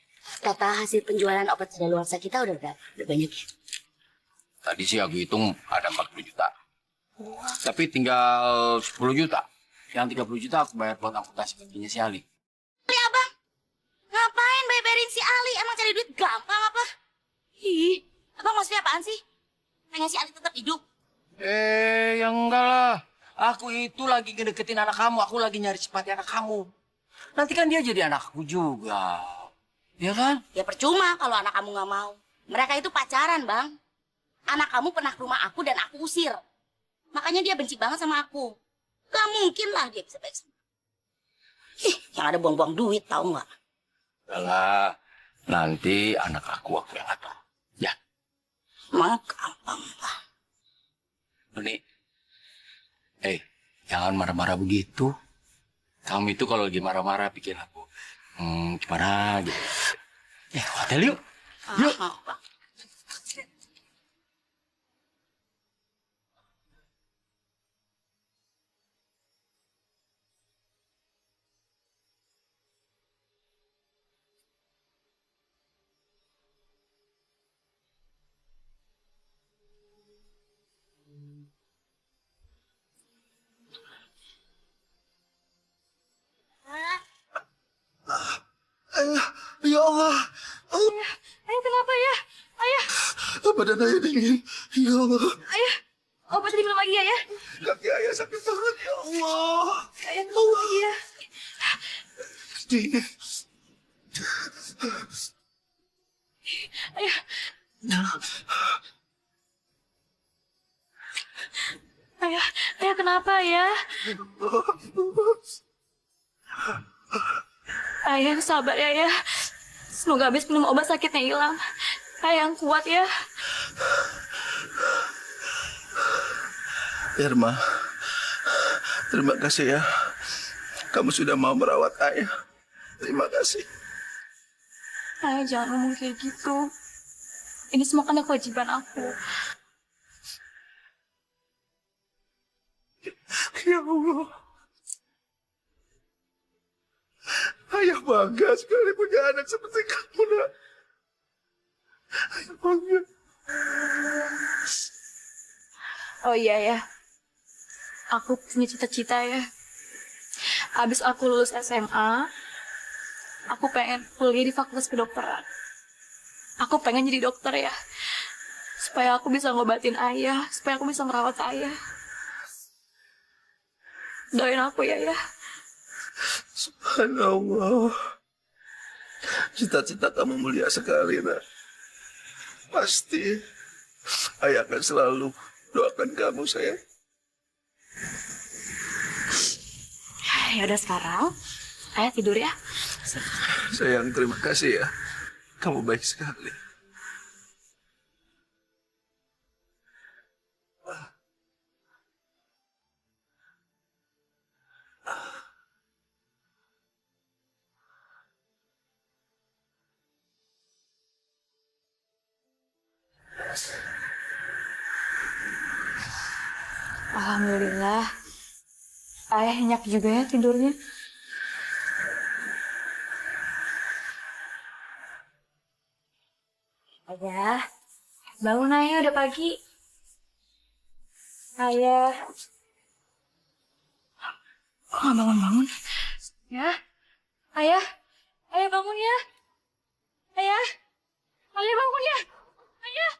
total hasil penjualan obat kadaluarsa kita udah berapa? Udah banyak ya? Tadi sih aku hitung ada 40 juta. Tapi tinggal 10 juta. Yang 30 juta aku bayar buat amputasi kakinya si Ali. Ali abang, ngapain bayarin si Ali? Emang cari duit gampang apa? Ih, abang maksudnya apaan sih? Pengen si Ali tetap hidup? Ya enggak lah. Aku itu lagi ngedeketin anak kamu. Aku lagi nyari simpati anak kamu. Nanti kan dia jadi anakku juga. Ya kan? Ya percuma kalau anak kamu nggak mau. Mereka itu pacaran, Bang. Anak kamu pernah ke rumah aku dan aku usir. Makanya dia benci banget sama aku. Gak mungkin lah dia bisa baik sama aku. Yang ada buang-buang duit, tahu nggak? Udah lah. Nanti anak aku yang atur. Ya. Emang gampang, Bang. Doni. Jangan marah-marah begitu. Kamu itu kalau lagi marah-marah pikir aku. Gimana gitu. Hotel yuk. Yuk. Bang. Ayah, ya Allah. Ayah kenapa ya? Ayah. Badan ayah dingin. Ya Allah. Ayah, obatnya diminum lagi ya, ya? Kaki ayah sakit banget, ya Allah. Ayah minum lagi ya. Dingin. Ayah. Ayah kenapa ya? Ayah sabar ya, ya. Semoga habis minum obat sakitnya hilang. Ayah yang kuat ya. Irma, terima kasih ya. Kamu sudah mau merawat ayah. Terima kasih. Ayah jangan ngomong kayak gitu. Ini semua kan kewajiban aku. Ya Allah. Ayah bangga sekali punya anak seperti kamu, nak. Ayah bangga. Oh iya ya. Aku punya cita-cita ya. Abis aku lulus SMA, aku pengen kuliah di Fakultas Kedokteran. Aku pengen jadi dokter ya. Supaya aku bisa ngobatin ayah, supaya aku bisa merawat ayah. Doain aku ya, ya. Subhanallah. Cita-cita kamu mulia sekali, nak. Pasti ayah akan selalu doakan kamu, sayang. Ya udah sekarang, ayah tidur ya. Sayang, terima kasih ya. Kamu baik sekali. Alhamdulillah. Ayah nyenyak juga ya tidurnya. Ayah, bangun ayah, udah pagi. Ayah. Kok nggak bangun-bangun? Ya, ayah. Ayah bangun ya. Ayah. Ayah bangun ya. Ayah.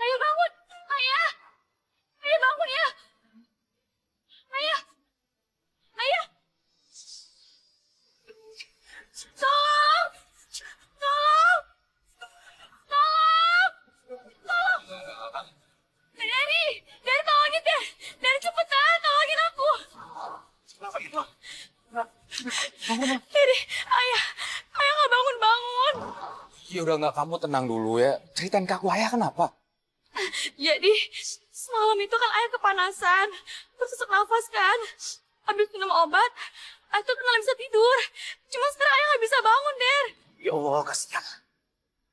Ayah bangun. Ayah. Ayah bangun ya. Ayah. Ayah. Tolong. Tolong. Tolong. Tolong. Dari tolongin deh. Dari cepetan, tolongin aku. Dari, ayah nggak bangun-bangun. Ya udah nggak, kamu tenang dulu ya. Ceritain ke aku, ayah kenapa? Jadi semalam itu kan ayah kepanasan, terus sesak nafas kan. Habis minum obat, ayah tuh nggak bisa tidur. Cuma sekarang ayah nggak bisa bangun, Der. Ya Allah, kasihan.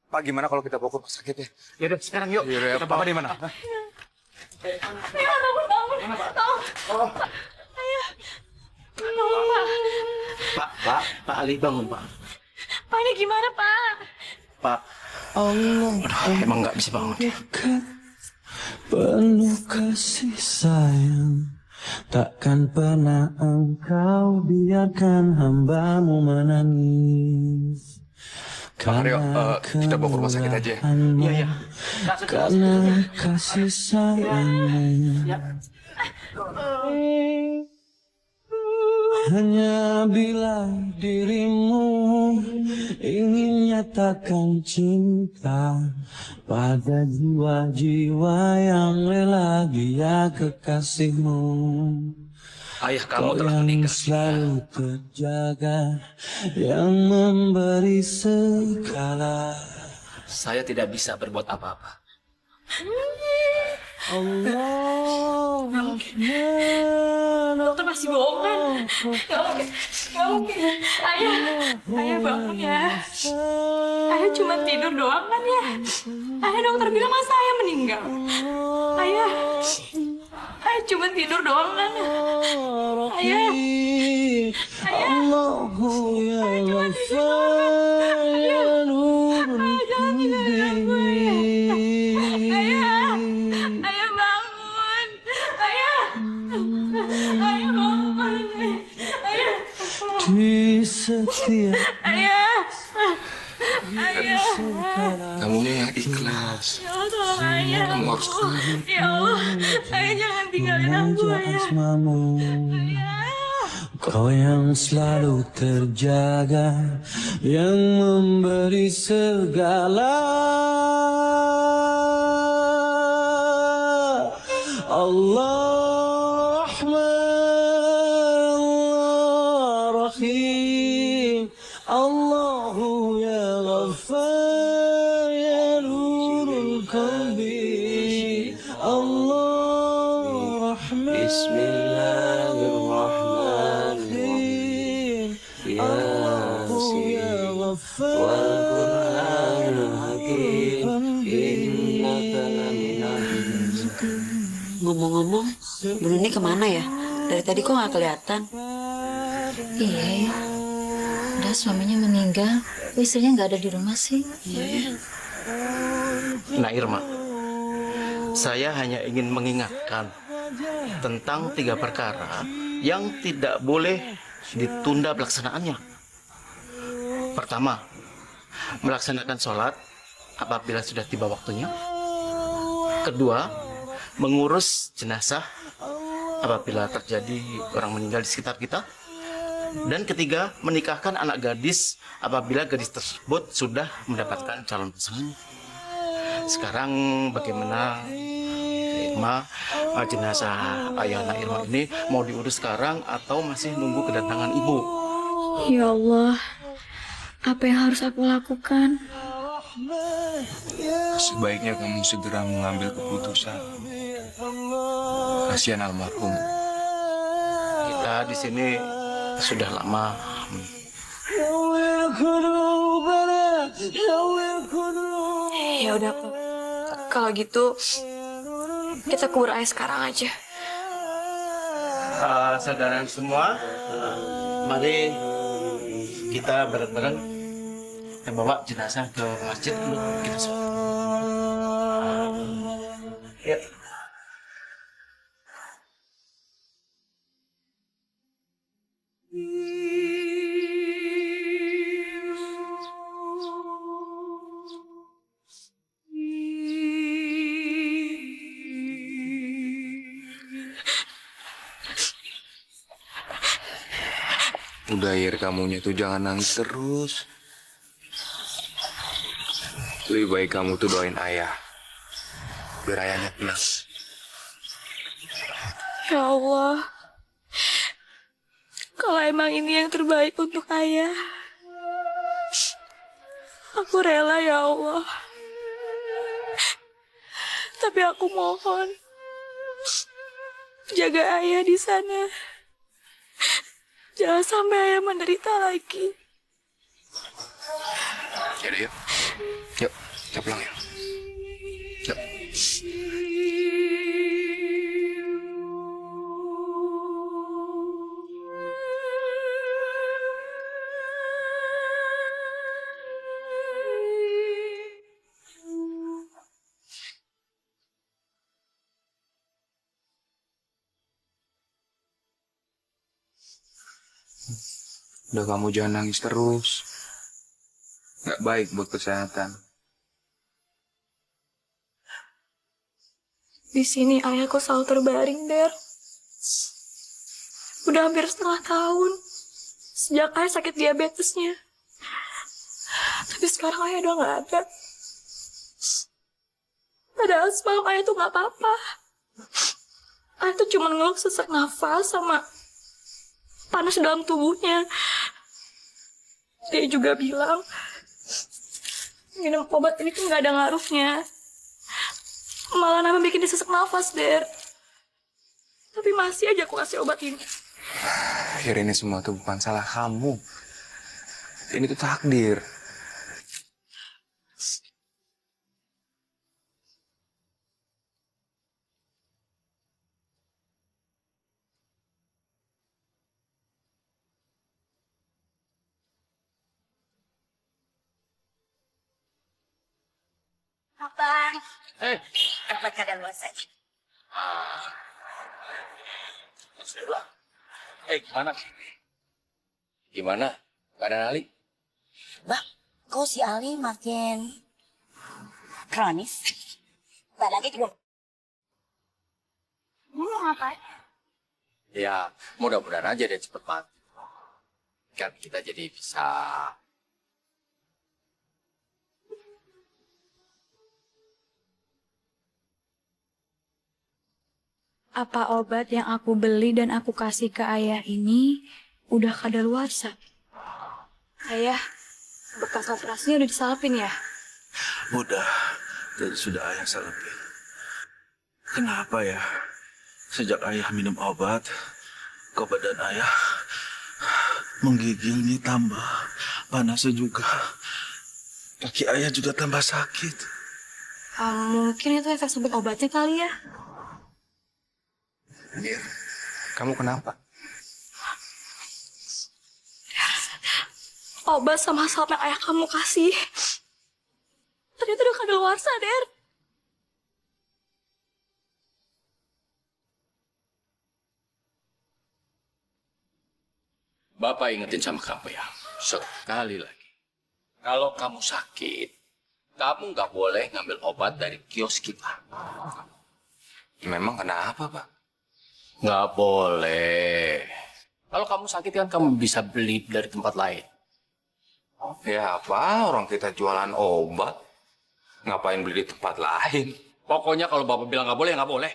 Pak, gimana kalau kita bawa ke rumah sakit ya? Ya udah, sekarang yuk. Ya, Kita bawa di mana? Ayah bangun. Tolong. Ayah. Tolong, Pak. Pak Ali bangun, Pak. Pak, ini gimana, Pak? Pak. Aduh, emang nggak bisa bangun. Penuh kasih sayang, takkan pernah engkau biarkan hambamu menangis. Bang Aryo, kita bawa ke rumah sakit aja. Iya. Karena kasih sayangmu. Hanya bila dirimu ingin nyatakan cinta pada jiwa-jiwa yang rela dia kekasihmu. Ayah kamu telah yang meninggal. selalu terjaga, yang memberi segala. Saya tidak bisa berbuat apa-apa. Allah. Dokter masih bohong kan? Gak mungkin. Ayah bangun ya. Ayah cuma tidur doang kan ya? Ayah dokter bilang masa ayah meninggal? Ayah cuma tidur doang kan? Ayah. Allahu ya Ghafar ya Nurul Qalbi. Ayah bangun. Ayah bangun. Ayah. Di setiap Ayah. Kamu yang ikhlas. Ya Allah, tolong ayah. Kamu harus kuat. Ya Allah, ayah jangan tinggalin aku, ayah. Kau yang selalu terjaga, yang memberi segala. Allah Rahman, Allah Rahim, Allahu ya Ghaffar ya Nurul Qalbi, Allah Rahman. Bismillahirrahmanirrahim. Allahu ya Ghaffar wal Qur'anul Hakim, innaka laminal. Ngomong-ngomong, Bu Nini kemana ya? Dari tadi kok nggak kelihatan? Iya ya. Udah suaminya meninggal, istrinya nggak ada di rumah sih. Iya. Nah Irma, saya hanya ingin mengingatkan tentang 3 perkara yang tidak boleh ditunda pelaksanaannya. Pertama, melaksanakan sholat apabila sudah tiba waktunya. Kedua, mengurus jenazah apabila terjadi orang meninggal di sekitar kita. Dan ketiga, menikahkan anak gadis apabila gadis tersebut sudah mendapatkan calon pasangan. sekarang bagaimana Irma, jenazah Ayana Irma ini mau diurus sekarang atau masih nunggu kedatangan ibu? Ya Allah, apa yang harus aku lakukan? Sebaiknya kamu segera mengambil keputusan. Kasihan almarhum. Kita di sini sudah lama. Ya udah, Pak. Kalau gitu, kita kubur ayah sekarang aja. Saudara semua, mari kita bareng-bareng bawa jenazah ke masjid untuk kita sholat. Yuk. Udah Ir, kamunya tuh jangan nangis terus. Lebih baik kamu tuh doain ayah. Biar ayahnya tenang. Ya Allah, kalau emang ini yang terbaik untuk ayah, aku rela ya Allah. Tapi aku mohon, jaga ayah di sana. Jangan sampai ayah menderita lagi. Yaudah yuk. Yuk, kita pulang ya. Yuk. Udah kamu jangan nangis terus. Nggak baik buat kesehatan. Di sini ayahku selalu terbaring, Der. Udah hampir setengah tahun sejak ayah sakit diabetesnya. Tapi sekarang ayah udah nggak ada. Padahal semalam ayah tuh nggak apa-apa. Ayah tuh cuma ngeluh sesak nafas sama panas dalam tubuhnya. Dia juga bilang minum obat ini tuh nggak ada ngaruhnya. Malah nambah bikin dia sesak nafas, Der. Tapi masih aja aku kasih obat ini. Akhir ini semua tuh bukan salah kamu. Ini tuh takdir. Abang, Obat kadaluarsa. Gimana? Gimana? Keadaan Ali? Bang, kok si Ali makin kronis? Mbak lagi juga. Mau ngapain? Ya, mudah-mudahan aja dia cepet mati. Kan kita jadi bisa... Apa obat yang aku beli dan aku kasih ke ayah ini udah kadaluarsa? Ayah, bekas operasinya udah disalpin ya? Udah, jadi sudah ayah salepin. Kenapa ya? Sejak ayah minum obat, ke badan ayah menggigilnya tambah, panasnya juga. Kaki ayah juga tambah sakit. Mungkin itu efek samping obatnya kali ya? Mir, kamu kenapa? Obat sama salep yang ayah kamu kasih ternyata udah kadaluarsa, Der. Bapak ingetin sama kamu ya, sekali lagi. Kalau kamu sakit, kamu nggak boleh ngambil obat dari kios kita. Memang kenapa, Pak? Nggak boleh. Kalau kamu sakit kan kamu bisa beli dari tempat lain. Ya apa, orang kita jualan obat. Ngapain beli di tempat lain? Pokoknya kalau Bapak bilang nggak boleh, nggak boleh.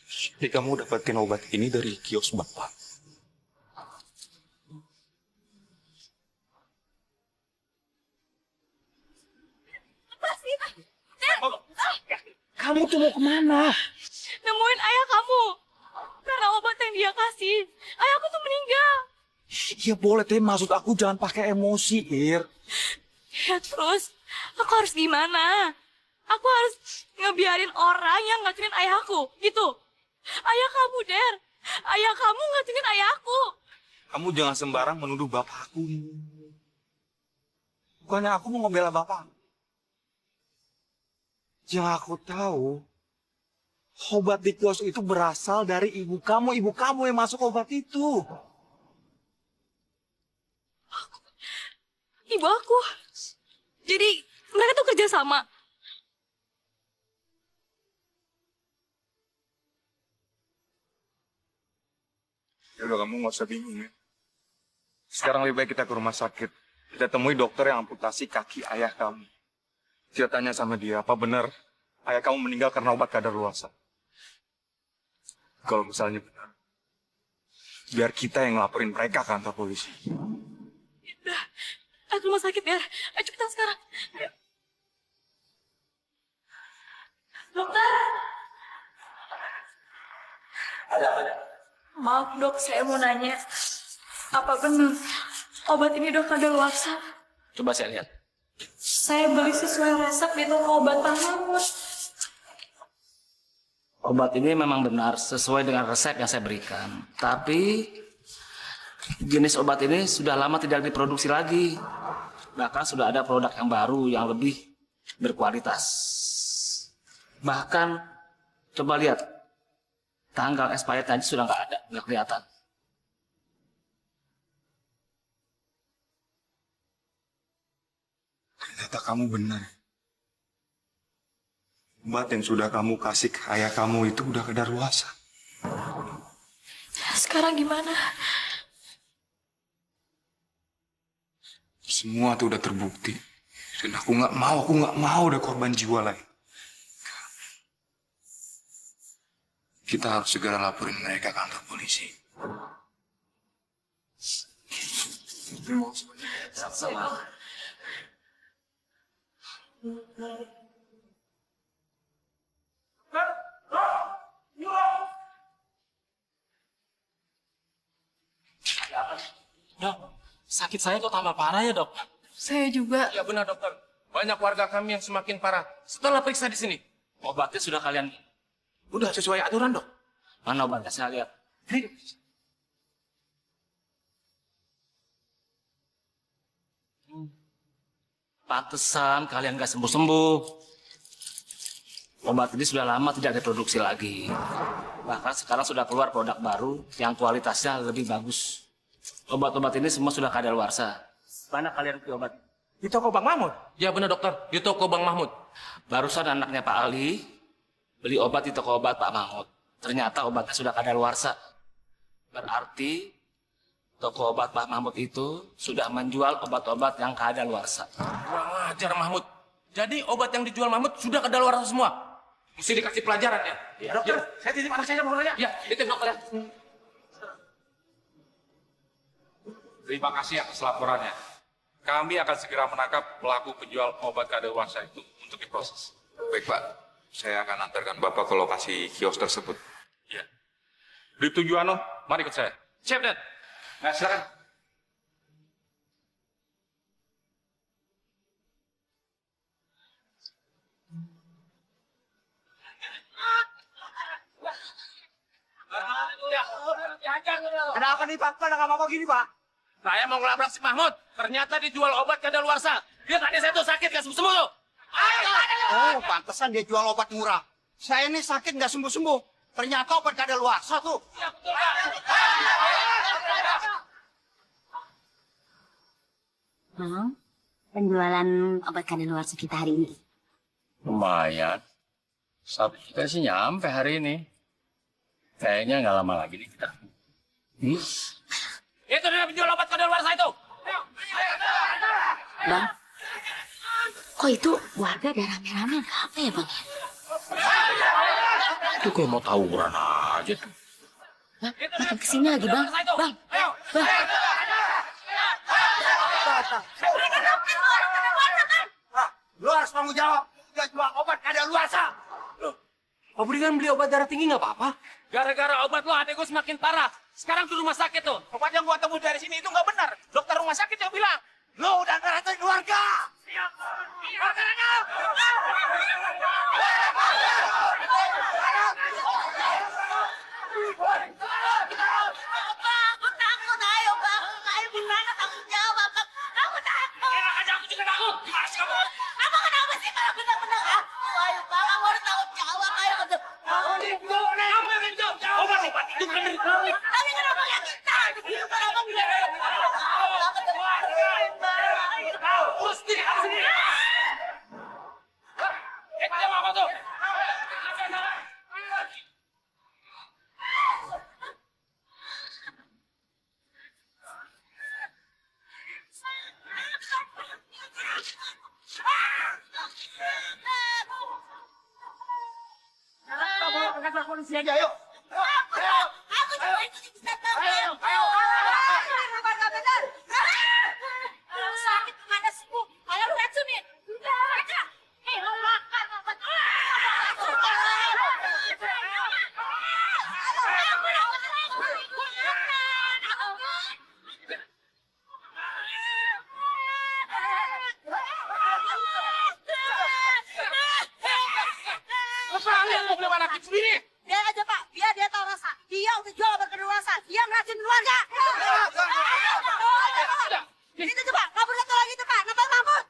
Jadi kamu dapetin obat ini dari kios Bapak? Kamu tuh mau kemana? Nemuin ayah kamu. Karena obat yang dia kasih, ayahku tuh meninggal. Ya boleh, tapi maksud aku jangan pakai emosi, Ir. Ya terus, aku harus gimana? Aku harus ngebiarin orang yang ngacurin ayahku, gitu. Ayah kamu, Der. Ayah kamu ngacurin ayahku. Kamu jangan sembarang menuduh bapakku. Bukannya aku mau ngebela bapak. Yang aku tahu, obat di kios itu berasal dari ibu kamu. Ibu kamu yang masuk obat itu. Ibu aku. Jadi mereka tuh kerja sama. Ya udah, kamu nggak usah bingung ya. Sekarang lebih baik kita ke rumah sakit. Kita temui dokter yang amputasi kaki ayah kamu. Kita tanya sama dia, apa benar ayah kamu meninggal karena obat kadaluarsa? Kalau misalnya benar, biar kita yang ngelaporin mereka ke kantor polisi. Udah, aku rumah sakit ya. Ayo cepetan sekarang. Ayo. Dokter. Maaf dok, saya mau nanya. Apa benar obat ini dok kadaluarsa? Coba saya lihat. Saya beli sesuai resep di toko obat Pak Mahmud. Obat ini memang benar sesuai dengan resep yang saya berikan. Tapi jenis obat ini sudah lama tidak diproduksi lagi. Bahkan sudah ada produk yang baru yang lebih berkualitas. Bahkan coba lihat, tanggal expired tadi sudah nggak ada, nggak kelihatan. Ternyata kamu benar. Obat yang sudah kamu kasih ke ayah kamu itu udah kadaluarsa. Sekarang gimana? Semua tuh udah terbukti. Dan aku nggak mau ada korban jiwa lain. Kita harus segera laporin mereka ke kantor polisi. Sama-sama. Dok, sakit saya kok tambah parah ya dok? Saya juga. Ya benar dokter. Banyak warga kami yang semakin parah setelah periksa di sini. Obatnya sudah kalian. Udah sesuai aturan dok. Mana obatnya saya lihat. Pantesan kalian gak sembuh-sembuh. Obat ini sudah lama tidak diproduksi lagi. Bahkan sekarang sudah keluar produk baru yang kualitasnya lebih bagus. Obat-obat ini semua sudah kadaluarsa. Mana kalian beli obat? Di toko Bang Mahmud? Ya benar dokter, di toko Bang Mahmud. Barusan anaknya Pak Ali beli obat di toko obat Pak Mahmud. Ternyata obatnya sudah kadaluarsa. Berarti toko obat Pak Mahmud itu sudah menjual obat-obat yang kadaluarsa. Kurang ajar Mahmud. Jadi obat yang dijual Mahmud sudah kadaluarsa semua. Mesti dikasih pelajaran ya. Ya dokter, saya titip anak saya mau nanya. Ya, titip dokter. Terima kasih atas laporannya. Kami akan segera menangkap pelaku penjual obat kadaluarsa itu untuk diproses. Baik Pak, saya akan antarkan Bapak ke lokasi kios tersebut. Ya. Bribtu Juwano, mari ikut saya. Siap, Dan. Nah, silakan. Ada apa nih Pak? Kenapa ngomong gini Pak? Saya mau ngelabrak si Mahmud. Ternyata dijual obat kadaluarsa. Dia tadi saya tuh sakit gak sembuh-sembuh tuh. Oh, pantesan dia jual obat murah. Saya ini sakit nggak sembuh-sembuh. Ternyata obat kadaluarsa tuh. Mang, penjualan obat kadaluarsa kita hari ini. Lumayan. Sapi kita sih nyampe hari ini. Kayaknya nggak lama lagi nih kita. Itu dia penjual obat kadaluarsa itu. Bang, Kok itu warga ada rame-rame? Apa ya bang? Itu kayak mau tawuran aja tuh. Bang, makin kesini lagi bang. Bang, bang. Lu harus tanggung jawab. Dia jual obat kadaluarsa. Pak Budi kan beli obat darah tinggi nggak apa-apa. Gara-gara obat lo adek gue semakin parah. Sekarang di rumah sakit tuh. Obat yang gua temu dari sini itu nggak benar. Dokter rumah sakit yang bilang, lu udah ngerasain keluarga. Aku takut, ayo bang. Ayo gimana tanggung jawab bang? Aku takut. Enak aja aku juga takut. Gimana sih kamu? Apa kenapa sih kalau benar-benar aku? Ayo bang, aku harus tanggung jawab. Ayo betul. Obat itu kan dari kami. Tapi kenapa yang kita? Kenapa kita? Terus sendiri, aku sendiri. Dia apa tuh? Kamu angkat polisi aja, yuk. Aku cuma itu bisa tahu. Ayo. Sakit kemana sih bu? Ayo racun nih. Baca. Lo makan obat. Kalian mau beli anak sendiri? Biar aja pak, biar dia tahu rasa. Dia udah jual obat kadaluarsa. Dia meracun keluarga. Itu coba, kabur satu lagi tuh pak. Nampak Mahmud.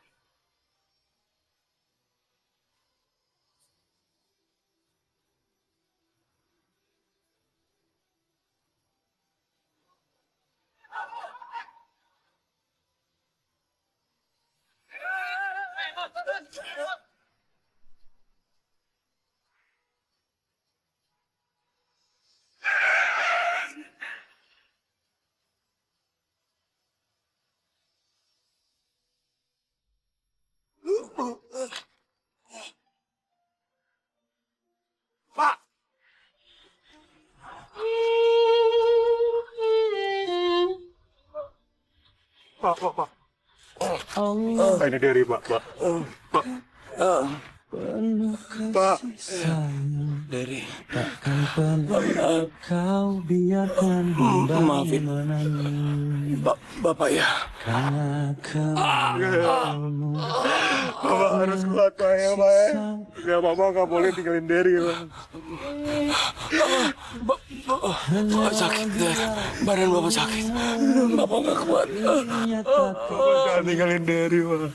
Pak. Pak. Ini dari Pak. Pak. Dari takkan pernah kau biarkan maafin Bapak ya. Karena kamu Bapak harus kuat Pak ya Pak ya. Ya Bapak nggak boleh tinggalin Derry Pak. Bapak sakit deh. Badan Bapak sakit. Bapak nggak kuat. Bapak jangan tinggalin Derry Pak.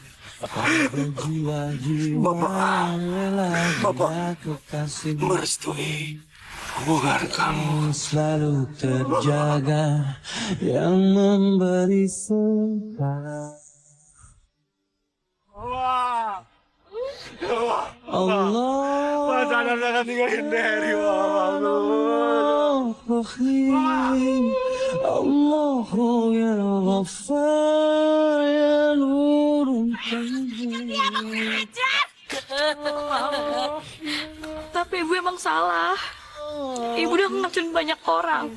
Bapak merestui hubungan kamu selalu terjaga yang memberi sekarang. Allah, Pak jangan tinggalin Derry Pak. Allah ya Ghaffar ya Nurul Qalbi. Tapi ibu emang salah. Ibu udah ngelacunin banyak orang.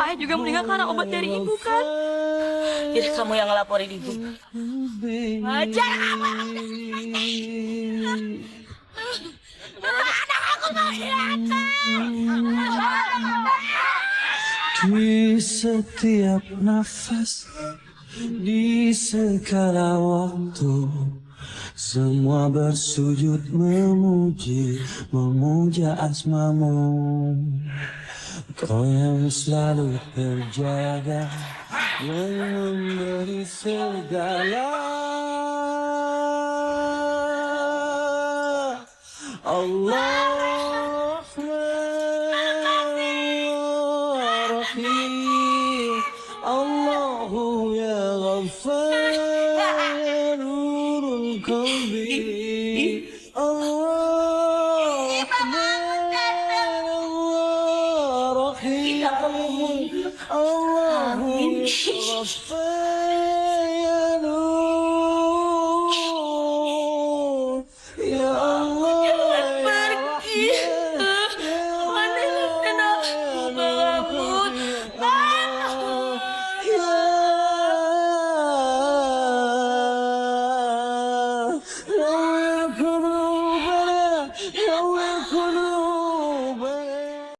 Ayah juga meninggal karena obat dari ibu kan? Jadi kamu yang ngelaporin ibu. Jangan kamu. Anak aku mau Di setiap nafas, di segala waktu, semua bersujud memuja asmamu. Kau yang selalu terjaga, yang memberi segala. Allah. Allahu ya Ghaffar ya Nurul Qalbi. Allah Rahim. Allahu ya Ghaffar